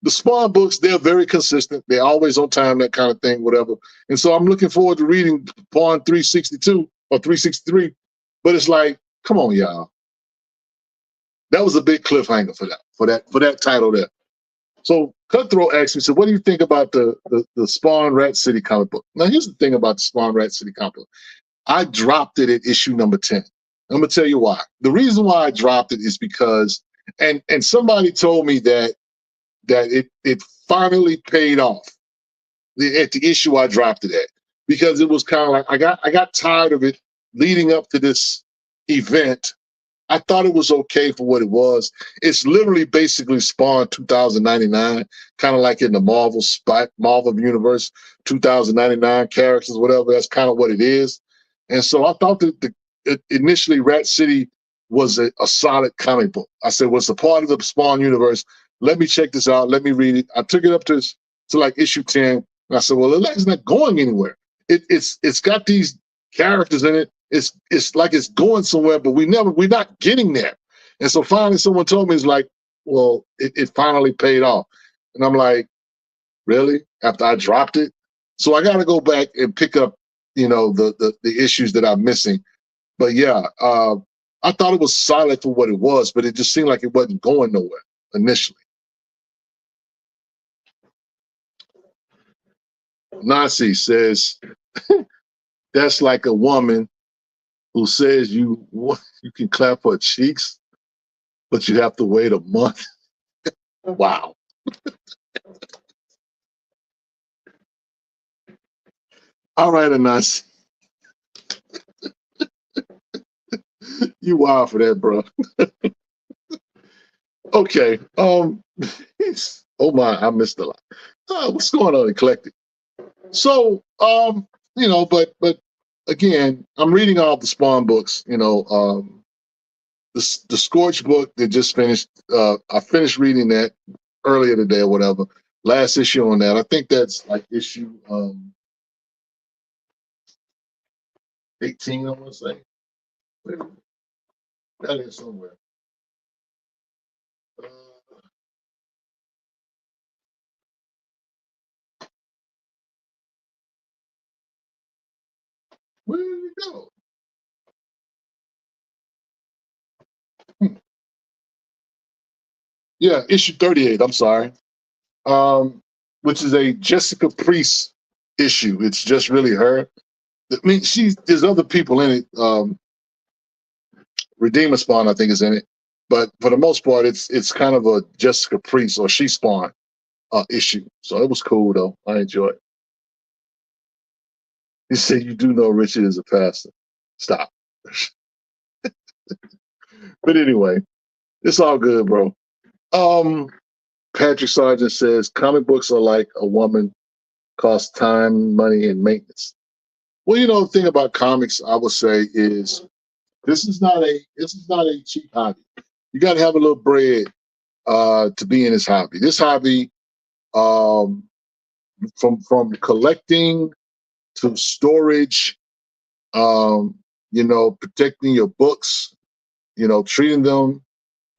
S1: the Spawn books, they're very consistent. They're always on time, that kind of thing, whatever. And so I'm looking forward to reading Spawn 362 or 363. But it's like, come on, y'all. That was a big cliffhanger for that title there. So Cutthroat asked me, so what do you think about the Spawn Rat City comic book? Now, here's the thing about the Spawn Rat City comic book. I dropped it at issue number 10. I'm going to tell you why. The reason why I dropped it is because, and somebody told me that it finally paid off at the issue I dropped it at, because it was kind of like I got tired of it leading up to this event. I thought it was okay for what it was. It's literally basically Spawn 2099, kind of like in the Marvel Universe 2099 characters, whatever. That's kind of what it is. And so I thought that initially Rat City was a solid comic book. I said, well, it's a part of the Spawn universe. Let me check this out. Let me read it. I took it up to like issue 10. And I said, well, it's not going anywhere. It's got these characters in it. It's like it's going somewhere, but we're not getting there. And so finally someone told me, it's like, well, it finally paid off. And I'm like, really? After I dropped it? So I got to go back and pick up, the issues that I'm missing. But yeah, I thought it was solid for what it was, but it just seemed like it wasn't going nowhere initially. Nazi says, that's like a woman who says you can clap her cheeks, but you have to wait a month. Wow. All right, Anas. You wild for that, bro. Okay. Oh my, I missed a lot. What's going on, Eclectic? So, but again, I'm reading all the Spawn books. The Scorch book that just finished. I finished reading that earlier today or whatever. Last issue on that. I think that's like issue 18. I want to say. That is somewhere. Where did it go? Yeah, issue 38. I'm sorry. Which is a Jessica Priest issue. It's just really her. I mean, there's other people in it. Redeemer Spawn, I think, is in it, but for the most part, it's kind of a Jessica Priest or She Spawn issue. So it was cool though. I enjoyed it. You say you do know Richard is a pastor. Stop. But anyway, it's all good, bro. Patrick Sargent says comic books are like a woman, cost time, money, and maintenance. Well, the thing about comics, I would say, is this is not a cheap hobby. You got to have a little bread to be in this hobby. This hobby, from collecting to storage, protecting your books, treating them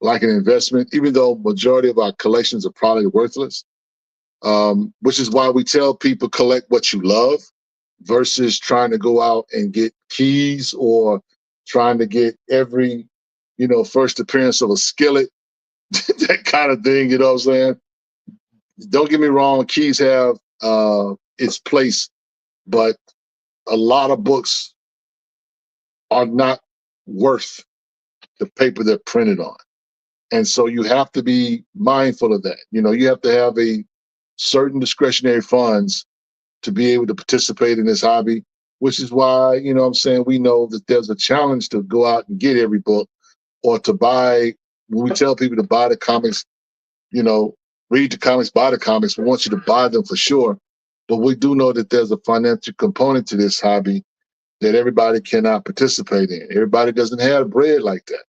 S1: like an investment, even though majority of our collections are probably worthless, which is why we tell people collect what you love versus trying to go out and get keys or trying to get every, first appearance of a skillet, that kind of thing, you know what I'm saying? Don't get me wrong, keys have its place, but a lot of books are not worth the paper they're printed on. And so you have to be mindful of that. You know, you have to have a certain discretionary funds to be able to participate in this hobby, which is why, you know what I'm saying, we know that there's a challenge to go out and get every book or to buy. When we tell people to buy the comics, you know, read the comics, buy the comics, we want you to buy them for sure. But we do know that there's a financial component to this hobby that everybody cannot participate in. Everybody doesn't have bread like that.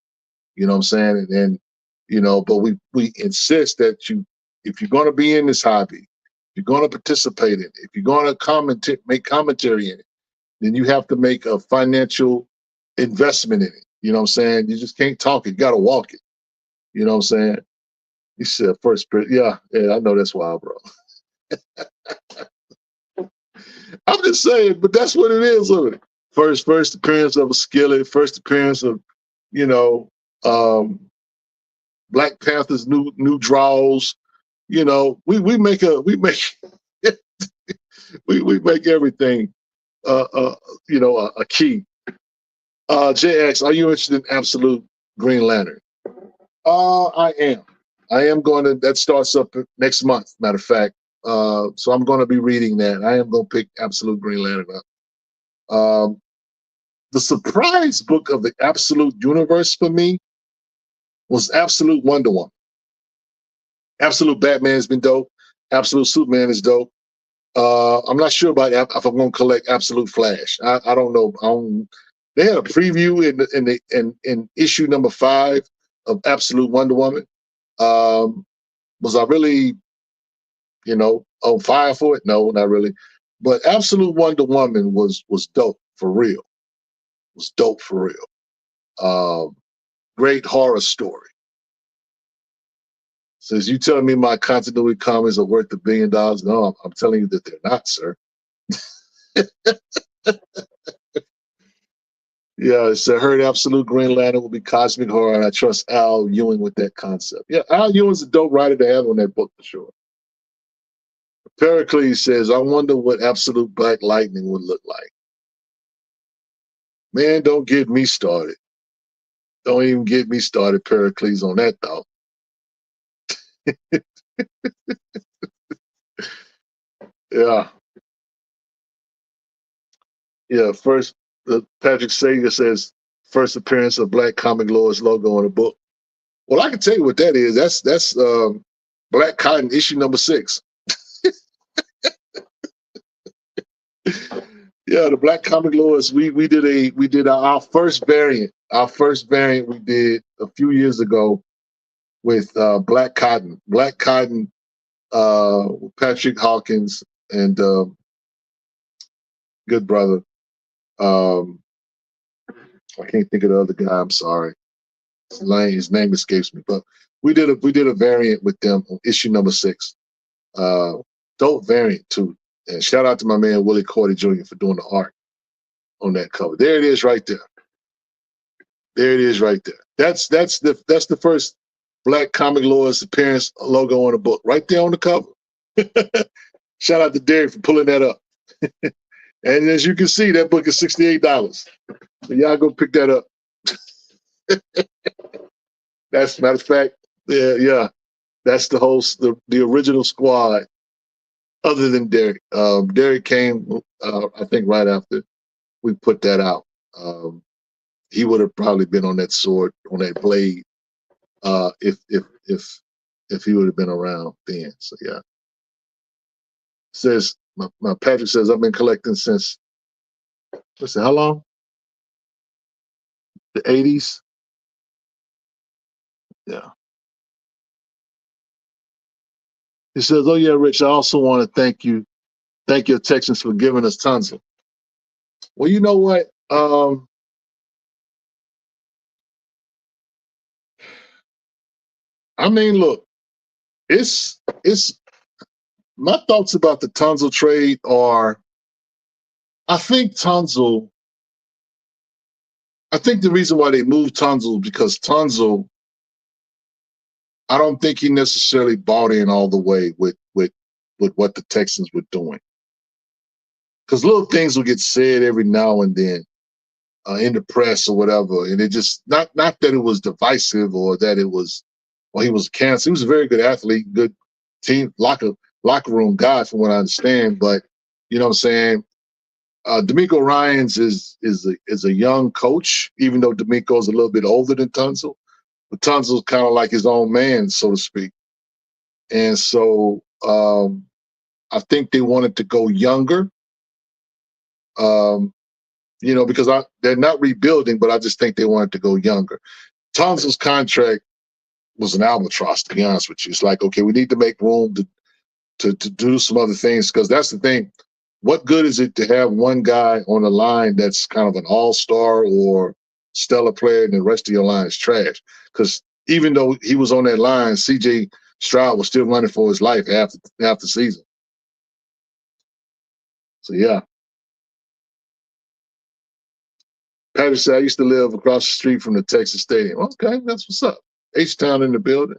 S1: You know what I'm saying? And you know, but we insist that you, if you're going to be in this hobby, if you're going to participate in it, if you're going to make commentary in it, then you have to make a financial investment in it. You know what I'm saying? You just can't talk it, you got to walk it. You know what I'm saying? He said first, yeah, I know that's wild, bro. I'm just saying, but that's what it is, isn't it? First appearance of a skillet, first appearance of, you know, Black Panther's new draws. You know, we make we make everything you know, a key. JX, are you interested in Absolute Green Lantern? I am. I am going to, that starts up next month, matter of fact. So I'm going to be reading that. I am going to pick Absolute Green Lantern up. The surprise book of the Absolute Universe for me was Absolute Wonder Woman. Absolute Batman has been dope. Absolute Superman is dope. I'm not sure about if I'm going to collect Absolute Flash. I don't know. They had a preview in issue number 5 of Absolute Wonder Woman. Was I really, you know, on fire for it? No, not really. But Absolute Wonder Woman was dope for real. Was dope for real. Great horror story. Says, you telling me my continuity comics are worth $1 billion? No, I'm telling you that they're not, sir. Yeah, it's I heard Absolute Green Lantern will be cosmic horror, and I trust Al Ewing with that concept. Yeah, Al Ewing's a dope writer to have on that book for sure. Pericles says, I wonder what Absolute Black Lightning would look like. Man, don't get me started. Don't even get me started, Pericles, on that though. Yeah. Yeah, first, Patrick Sager says, first appearance of Black Comic Lord's logo on the book. Well, I can tell you what that is. That's Black Cotton issue number 6. Yeah, the Black Comic Lords. We did our first variant. Our first variant we did a few years ago with Black Cotton. Black Cotton, Patrick Hawkins and good brother. I can't think of the other guy. I'm sorry. His name escapes me. But we did a variant with them on issue number 6. Dope variant too. And shout out to my man Willie Cordy Jr. for doing the art on that cover. There it is right there. There it is right there. That's the first Black Comic Lords appearance logo on the book. Right there on the cover. Shout out to Derek for pulling that up. And as you can see, that book is $68. So y'all go pick that up. That's matter of fact, yeah. That's the whole the original squad. Other than Derek, Derek came, I think, right after we put that out. He would have probably been on that sword, on that blade, if he would have been around then. So yeah. Says my Patrick says I've been collecting since. Listen, how long? The 80s. Yeah. He says, oh yeah, Rich, I also want to thank your Texans for giving us Tunsil. Well, you know what? I mean, look, it's my thoughts about the Tunsil trade are, I think the reason why they moved Tunsil because Tunsil, I don't think he necessarily bought in all the way with with what the Texans were doing. Because little things will get said every now and then in the press or whatever, and it just not that it was divisive or that it was, well, he was canceled. He was a very good athlete, good team locker room guy, from what I understand. But you know what I'm saying. D'Amico Ryans is a young coach, even though D'Amico's a little bit older than Tunsil. But Tunsil's kind of like his own man, so to speak. And so I think they wanted to go younger. You know, because they're not rebuilding, but I just think they wanted to go younger. Tunsil's contract was an albatross, to be honest with you. It's like, okay, we need to make room to do some other things, because that's the thing. What good is it to have one guy on the line that's kind of an all-star or stellar player and the rest of your line is trash? Because even though he was on that line, C.J. Stroud was still running for his life after the season. So, yeah. Patty said, I used to live across the street from the Texas Stadium. Okay, that's what's up. H-Town in the building.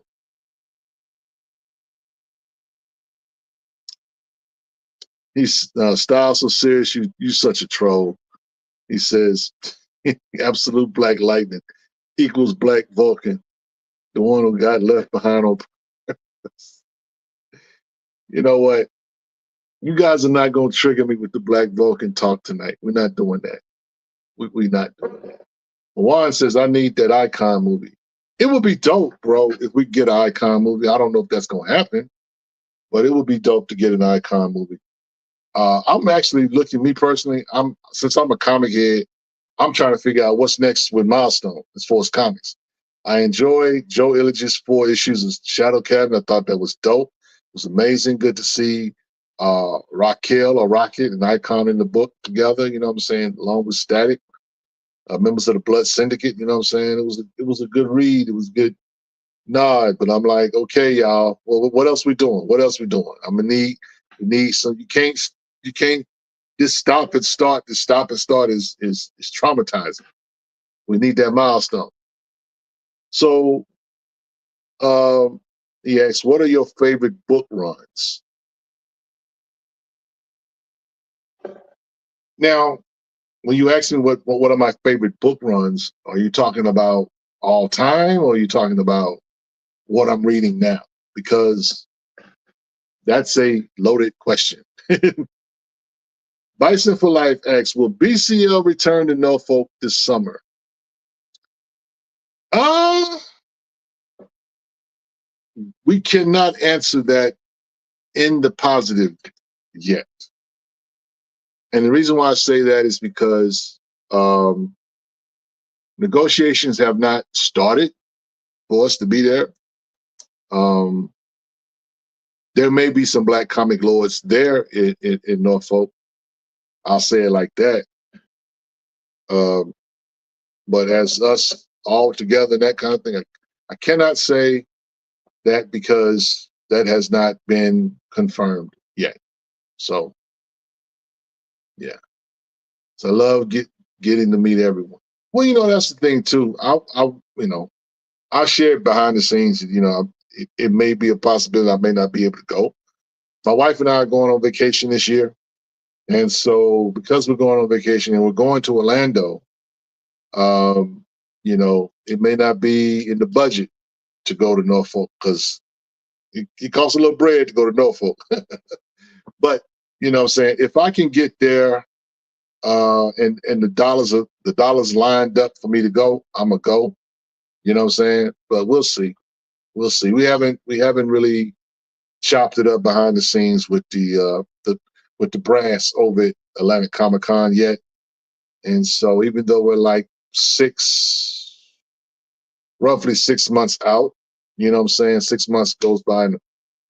S1: He's style so serious, you such a troll. He says, absolute black lightning equals black Vulcan, the one who got left behind on purpose. You know what? You guys are not going to trigger me with the black Vulcan talk tonight. We're not doing that. We're not doing that. Juan says, I need that Icon movie. It would be dope, bro, if we get an Icon movie. I don't know if that's going to happen, but it would be dope to get an Icon movie. I'm actually looking, me personally, since I'm a comic head, I'm trying to figure out what's next with Milestone as far as comics. I enjoyed Joe Illich's 4 issues of Shadow Cabinet. I thought that was dope. It was amazing. Good to see Raquel or Rocket and Icon in the book together, you know what I'm saying, along with Static, members of the Blood Syndicate, you know what I'm saying. It was a good read. It was good nod, but I'm like, okay, y'all, well, what else we doing? What else we doing? I'm gonna we need some. You can't just stop and start. The stop and start is traumatizing. We need that milestone. So he asks, what are your favorite book runs? Now, when you ask me what are my favorite book runs, are you talking about all time, or are you talking about what I'm reading now? Because that's a loaded question. Bison for Life asks, will BCL return to Norfolk this summer? We cannot answer that in the positive yet. And the reason why I say that is because negotiations have not started for us to be there. There may be some Black comic lords there in Norfolk. I'll say it like that. But as us all together, that kind of thing, I cannot say that because that has not been confirmed yet. So, yeah. So I love getting to meet everyone. Well, you know, that's the thing too. I'll share it behind the scenes. You know, it may be a possibility I may not be able to go. My wife and I are going on vacation this year. And so because we're going on vacation and we're going to Orlando, you know, it may not be in the budget to go to Norfolk because it costs a little bread to go to Norfolk. But, you know what I'm saying, if I can get there and the dollars lined up for me to go, I'm gonna go. You know what I'm saying? But we'll see. We'll see. We haven't really chopped it up behind the scenes with the brass over at Atlanta Comic Con yet. And so even though we're like roughly 6 months out, you know what I'm saying? 6 months goes by in a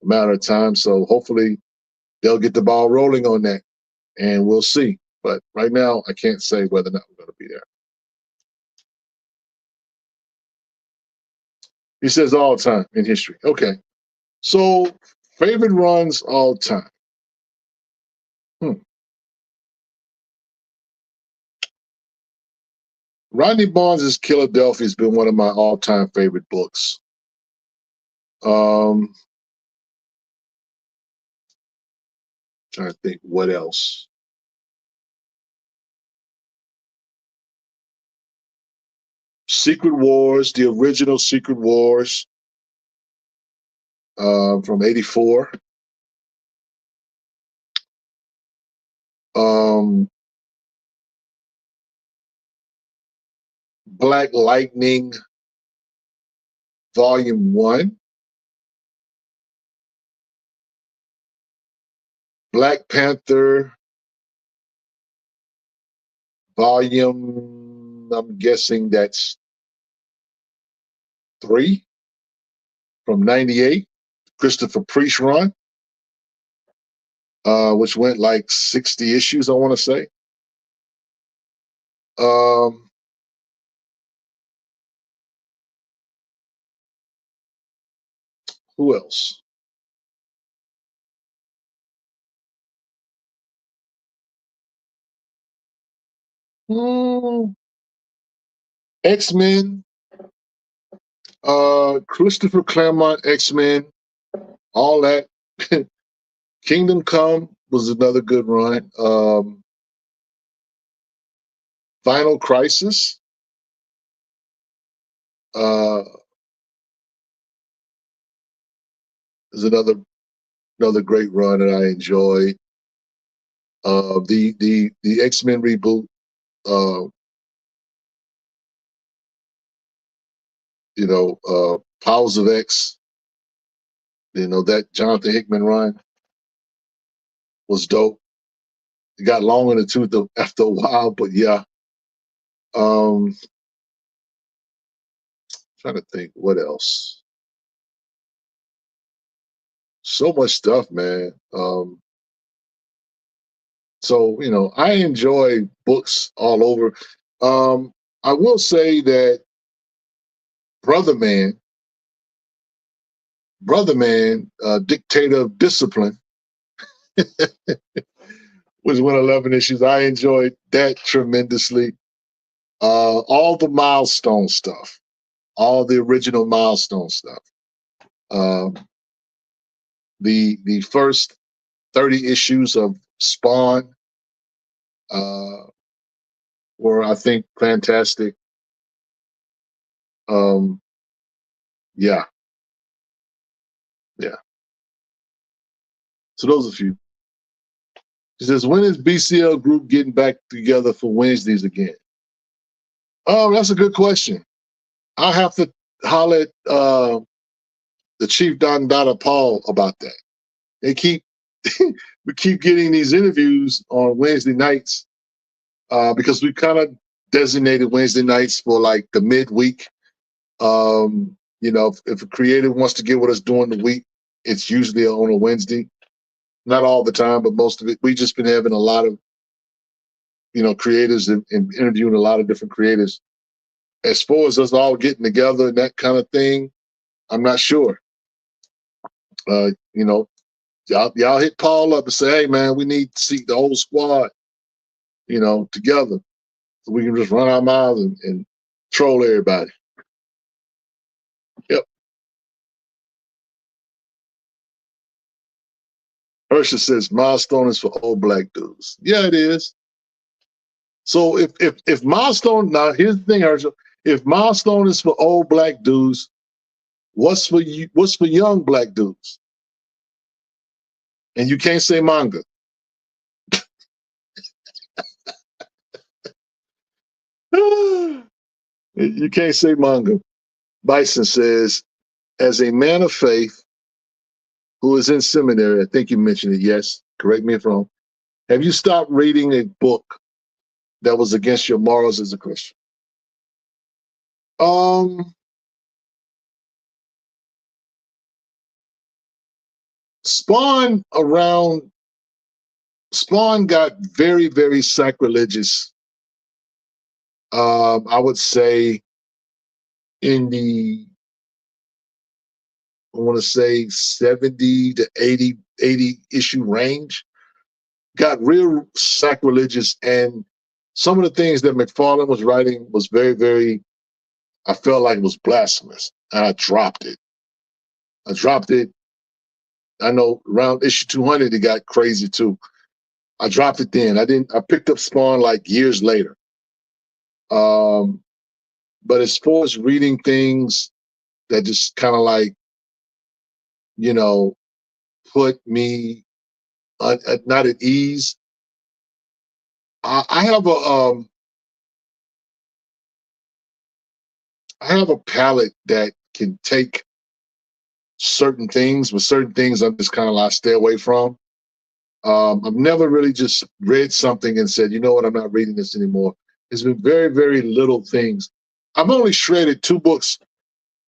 S1: matter of time. So hopefully they'll get the ball rolling on that and we'll see. But right now, I can't say whether or not we're going to be there. He says all time in history. Okay. So favorite runs all time. Rodney Barnes' Philadelphia has been one of my all-time favorite books. Trying to think what else. Secret Wars, the original Secret Wars from '84. Black Lightning, Volume 1. Black Panther, Volume, I'm guessing that's 3 from '98. Christopher Priest run, which went like 60 issues, I want to say. Who else? X-Men, Christopher Claremont X-Men, all that. Kingdom Come was another good run. Final Crisis. Is another great run that I enjoyed. The X-Men reboot. Powers of X. That Jonathan Hickman run was dope. It got long in the tooth after a while, but yeah. Trying to think what else. So much stuff, man. So I enjoy books all over. I will say that Brother Man, Dictator of Discipline, was 111 issues. I enjoyed that tremendously. All the Milestone stuff, all the original Milestone stuff. The first 30 issues of Spawn were, I think, fantastic. Yeah. So those are a few. He says, when is BCL Group getting back together for Wednesdays again? Oh, that's a good question. I'll have to holler at the Chief Don Dada Paul about that. We keep getting these interviews on Wednesday nights because we kind of designated Wednesday nights for like the midweek. If a creative wants to get with us during the week, it's usually on a Wednesday. Not all the time, but most of it. We've just been having a lot of, creators and interviewing a lot of different creators. As far as us all getting together and that kind of thing, I'm not sure. Y'all hit Paul up and say, hey, man, we need to see the whole squad, together. So we can just run our mouths and troll everybody. Yep. Hersha says Milestone is for old black dudes. Yeah, it is. So if Milestone, now here's the thing, Hersha, if Milestone is for old black dudes, what's for young black dudes? And you can't say manga. You can't say manga. Bison says, as a man of faith who is in seminary, I think you mentioned it, yes, correct me if I'm wrong, have you stopped reading a book that was against your morals as a Christian? Spawn got very, very sacrilegious. I would say in the, I want to say 70 to 80 issue range, got real sacrilegious. And some of the things that McFarlane was writing was very, very, I felt like it was blasphemous. And I dropped it. I know around issue 200 it got crazy too. I dropped it then. I picked up Spawn like years later. But as far as reading things that just kind of like, you know, put me not at ease, I have a palette that can take certain things, but certain things I'm just kind of like stay away from. I've never really just read something and said, you know what, I'm not reading this anymore. There's been very, very little things. I've only shredded 2 books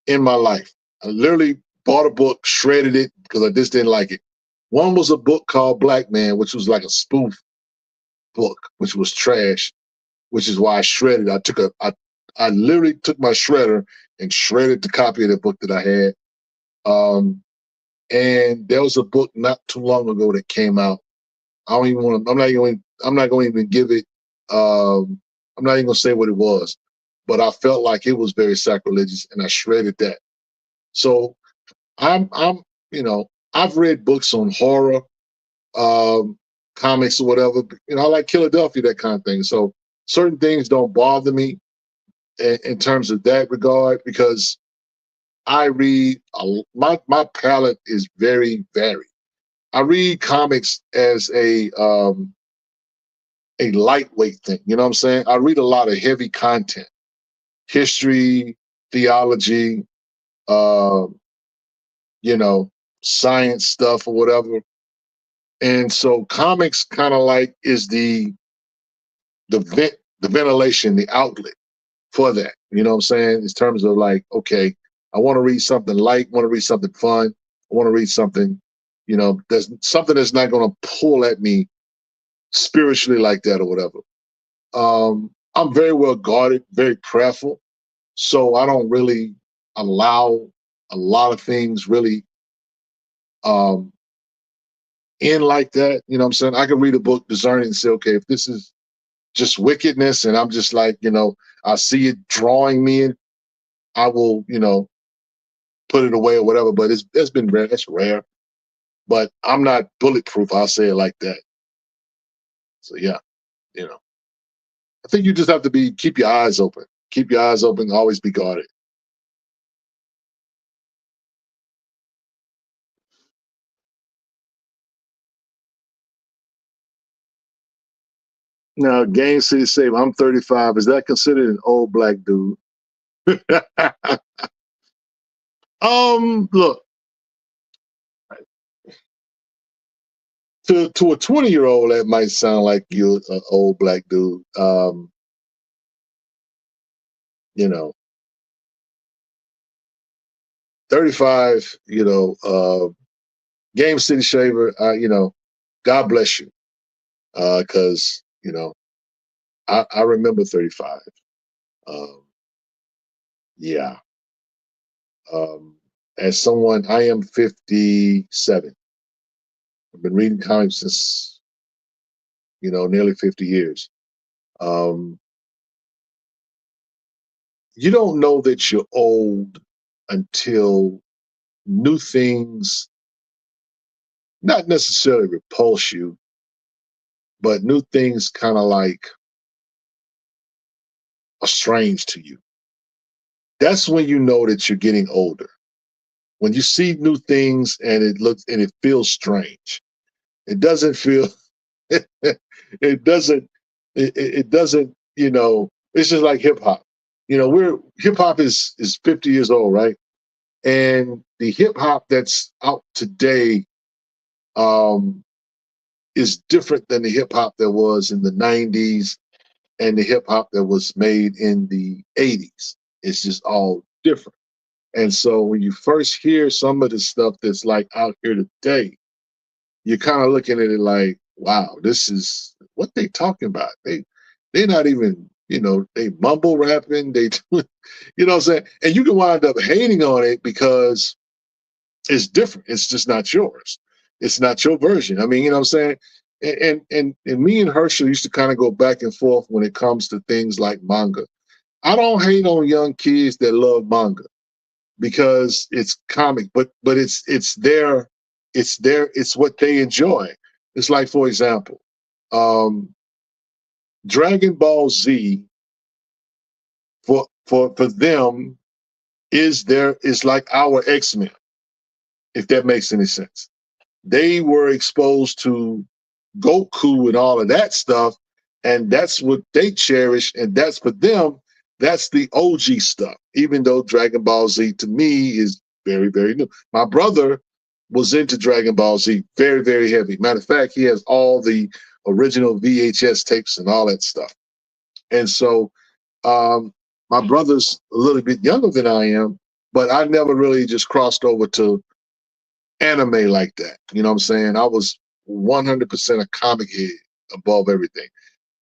S1: in my life. I literally bought a book, shredded it because I just didn't like it. One was a book called Black Man, which was like a spoof book, which was trash, which is why I shredded. I literally took my shredder and shredded the copy of the book that I had. And there was a book not too long ago that came out. I don't even want to. I'm not going to even give it. I'm not even going to say what it was, but I felt like it was very sacrilegious, and I shredded that. So I'm, you know, I've read books on horror, comics or whatever. You know, I like Philadelphia, that kind of thing. So certain things don't bother me in terms of that regard because I read. My palette is very varied. I read comics as a lightweight thing. You know what I'm saying? I read a lot of heavy content, history, theology, you know, science stuff or whatever. And so comics kind of like is the ventilation, the outlet for that. You know what I'm saying? In terms of like, okay, I want to read something light, want to read something fun, I want to read something, you know, there's something that's not going to pull at me spiritually like that or whatever. I'm very well guarded, very prayerful. So I don't really allow a lot of things really in like that. You know what I'm saying? I can read a book, discern it, and say, okay, if this is just wickedness and I'm just like, you know, I see it drawing me in, I will, you know, put it away or whatever. But it's been rare. It's rare. But I'm not bulletproof. I'll say it like that. So yeah, you know. I think you just have to keep your eyes open. Keep your eyes open, always be guarded. Now, Game City Save, I'm 35. Is that considered an old black dude? Look, to a 20-year-old, that might sound like you're an old black dude. You know, 35, you know, Game City Shaver, you know, God bless you. Because, you know, I remember 35. Yeah. As someone, I am 57. I've been reading comics since, you know, nearly 50 years. You don't know that you're old until new things not necessarily repulse you, but new things kind of like are strange to you. That's when you know that you're getting older. When you see new things and it feels strange. It doesn't feel it doesn't, you know, it's just like hip hop. You know, hip hop is 50 years old, right? And the hip hop that's out today is different than the hip hop that was in the 90s and the hip hop that was made in the 80s. It's just all different. And so when you first hear some of the stuff that's like out here today, you're kind of looking at it like, wow, this is what they talking about. They're not even, you know, they mumble rapping, you know what I'm saying? And you can wind up hating on it because it's different. It's just not yours. It's not your version. I mean, you know what I'm saying? And me and Herschel used to kind of go back and forth when it comes to things like manga. I don't hate on young kids that love manga because it's comic, but it's their it's what they enjoy. It's like, for example, Dragon Ball Z for them is like our X-Men, if that makes any sense. They were exposed to Goku and all of that stuff, and that's what they cherish, and that's for them, that's the OG stuff, even though Dragon Ball Z to me is very, very new. My brother was into Dragon Ball Z very, very heavy. Matter of fact, he has all the original VHS tapes and all that stuff. And so my brother's a little bit younger than I am, but I never really just crossed over to anime like that. You know what I'm saying? I was 100% a comic head above everything.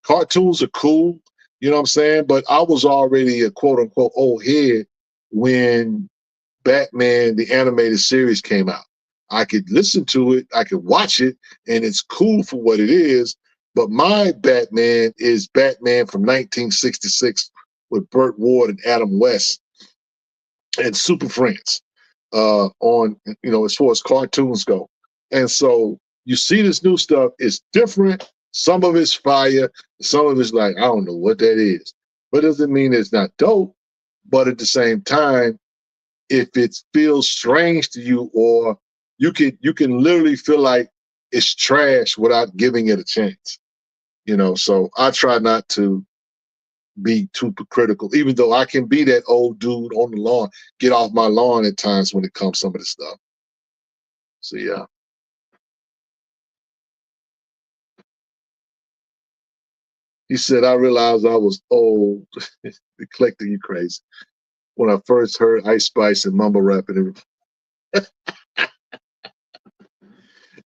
S1: Cartoons are cool, you know what I'm saying? But I was already a quote unquote old head when Batman, the animated series, came out. I could listen to it, I could watch it, and it's cool for what it is. But my Batman is Batman from 1966 with Burt Ward and Adam West and Super Friends on, you know, as far as cartoons go. And so you see this new stuff, it's different. Some of it's fire, some of it's like, I don't know what that is. But it doesn't mean it's not dope. But at the same time, if it feels strange to you, or you can literally feel like it's trash without giving it a chance. You know, so I try not to be too critical, even though I can be that old dude on the lawn, get off my lawn at times when it comes to some of this stuff. So yeah. He said, I realized I was old. The collector, you crazy. When I first heard Ice Spice and mumble rapping.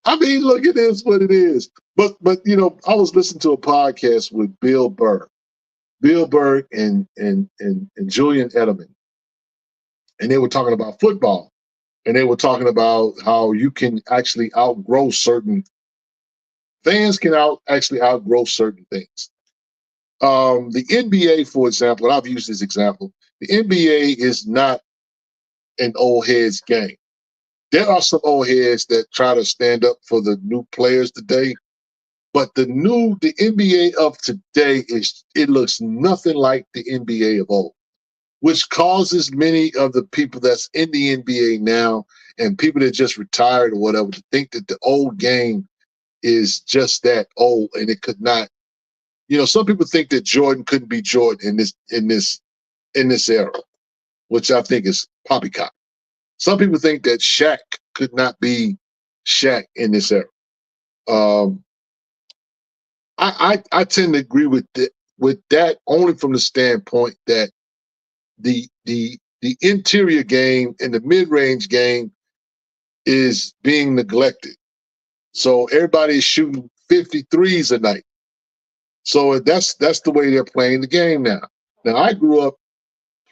S1: I mean, look, it is what it is. But you know, I was listening to a podcast with Bill Burr and Julian Edelman, and they were talking about football, and they were talking about how you can actually outgrow certain fans can actually outgrow certain things. The NBA, for example, and I've used this example, the NBA is not an old heads game. There are some old heads that try to stand up for the new players today, but the NBA of today it looks nothing like the NBA of old, which causes many of the people that's in the NBA now and people that just retired or whatever to think that the old game is just that old, and it could not. You know, some people think that Jordan couldn't be Jordan in this era, which I think is poppycock. Some people think that Shaq could not be Shaq in this era. I tend to agree with that only from the standpoint that the interior game and the mid-range game is being neglected. So everybody's shooting 53s a night. So that's the way they're playing the game now. Now I grew up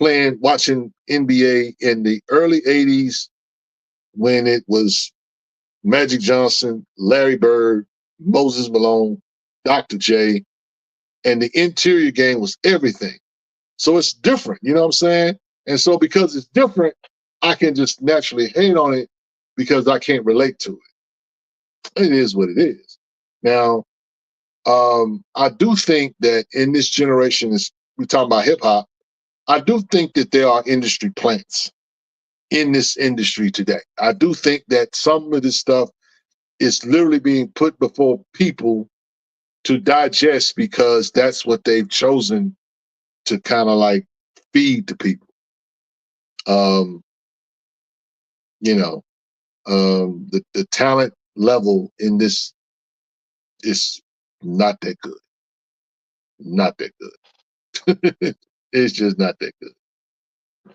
S1: watching NBA in the early 80s when it was Magic Johnson, Larry Bird, Moses Malone, Dr. J, and the interior game was everything. So it's different, you know what I'm saying? And so because it's different, I can just naturally hate on it because I can't relate to it. It is what it is. Now, I do think that in this generation, we're talking about hip hop, I do think that there are industry plants in this industry today. I do think that some of this stuff is literally being put before people to digest because that's what they've chosen to kind of like feed to people. You know, the talent level in this is not that good. Not that good. It's just not that good.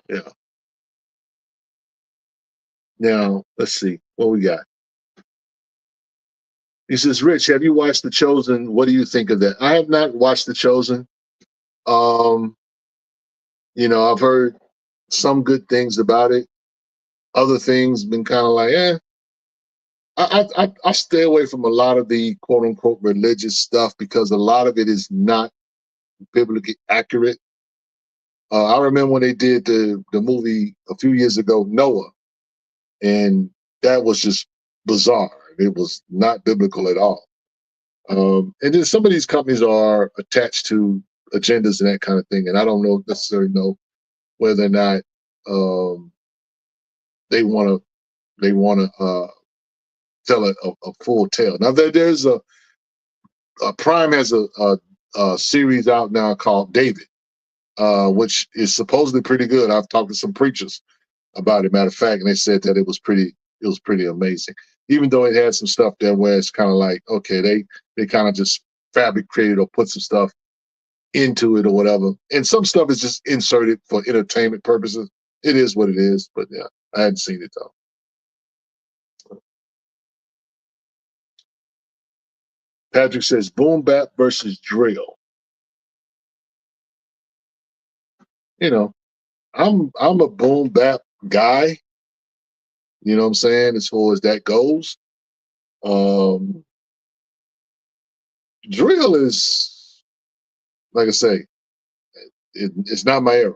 S1: Yeah. Now, let's see what we got. He says, Rich, have you watched The Chosen? What do you think of that? I have not watched The Chosen. You know, I've heard some good things about it. Other things been kind of like, eh. I stay away from a lot of the quote unquote religious stuff because a lot of it is not biblically accurate. I remember when they did the movie a few years ago, Noah, and that was just bizarre. It was not biblical at all. And then some of these companies are attached to agendas and that kind of thing, and I don't necessarily know whether or not they want to tell a full tale. Now there's a Prime has a series out now called David, which is supposedly pretty good. I've talked to some preachers about it, matter of fact, and they said that it was pretty amazing. Even though it had some stuff there where it's kind of like, okay, they kind of just fabricated or put some stuff into it or whatever. And some stuff is just inserted for entertainment purposes. It is what it is, but yeah, I hadn't seen it though. Patrick says boom bap versus drill. You know, I'm a boom bap guy. You know what I'm saying? As far as that goes. Drill is, like I say, it's not my era.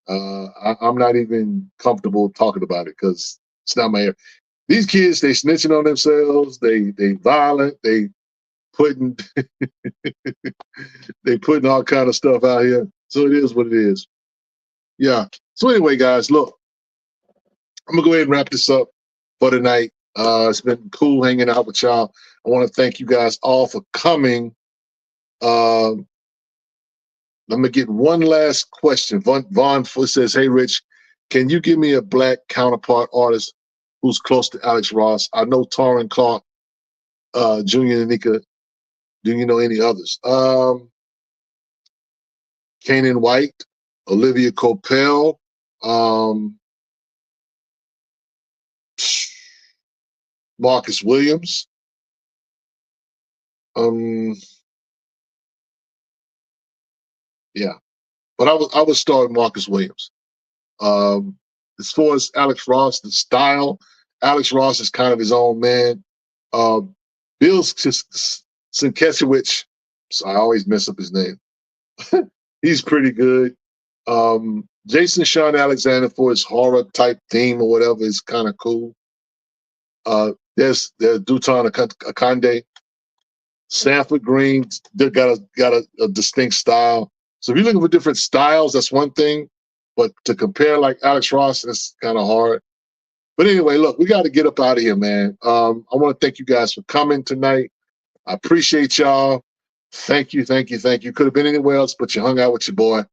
S1: I'm not even comfortable talking about it because it's not my era. These kids, they snitching on themselves. They violent. They putting they putting all kind of stuff out here. So it is what it is. Yeah. So anyway, guys, look, I'm gonna go ahead and wrap this up for tonight. It's been cool hanging out with y'all. I want to thank you guys all for coming. Let me get one last question. Vaughn says, "Hey, Rich, can you give me a black counterpart artist who's close to Alex Ross? I know Torrin Clark, Junior Nika. Do you know any others? Kanan White, Olivia Coppell, Marcus Williams. Yeah, but I would start Marcus Williams. As far as Alex Ross, the style, Alex Ross is kind of his own man. Bill Sienkiewicz, so I always mess up his name. He's pretty good. Jason Sean Alexander for his horror type theme or whatever is kind of cool. There's Duton Akande. Sanford Green got a distinct style. So if you're looking for different styles, that's one thing. But to compare like Alex Ross, it's kind of hard. But anyway, look, we got to get up out of here, man. I want to thank you guys for coming tonight. I appreciate y'all. Thank you. Could have been anywhere else, but you hung out with your boy.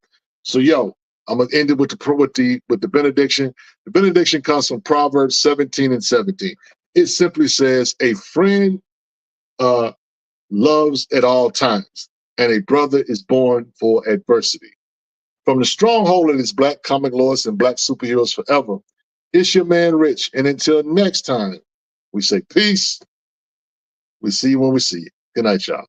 S1: So yo, I'm gonna end it with the benediction. The benediction comes from Proverbs 17:17. It simply says, "A friend loves at all times, and a brother is born for adversity." From the stronghold of this black comic lords and black superheroes forever, it's your man Rich. And until next time, we say peace. We see you when we see you. Good night, y'all.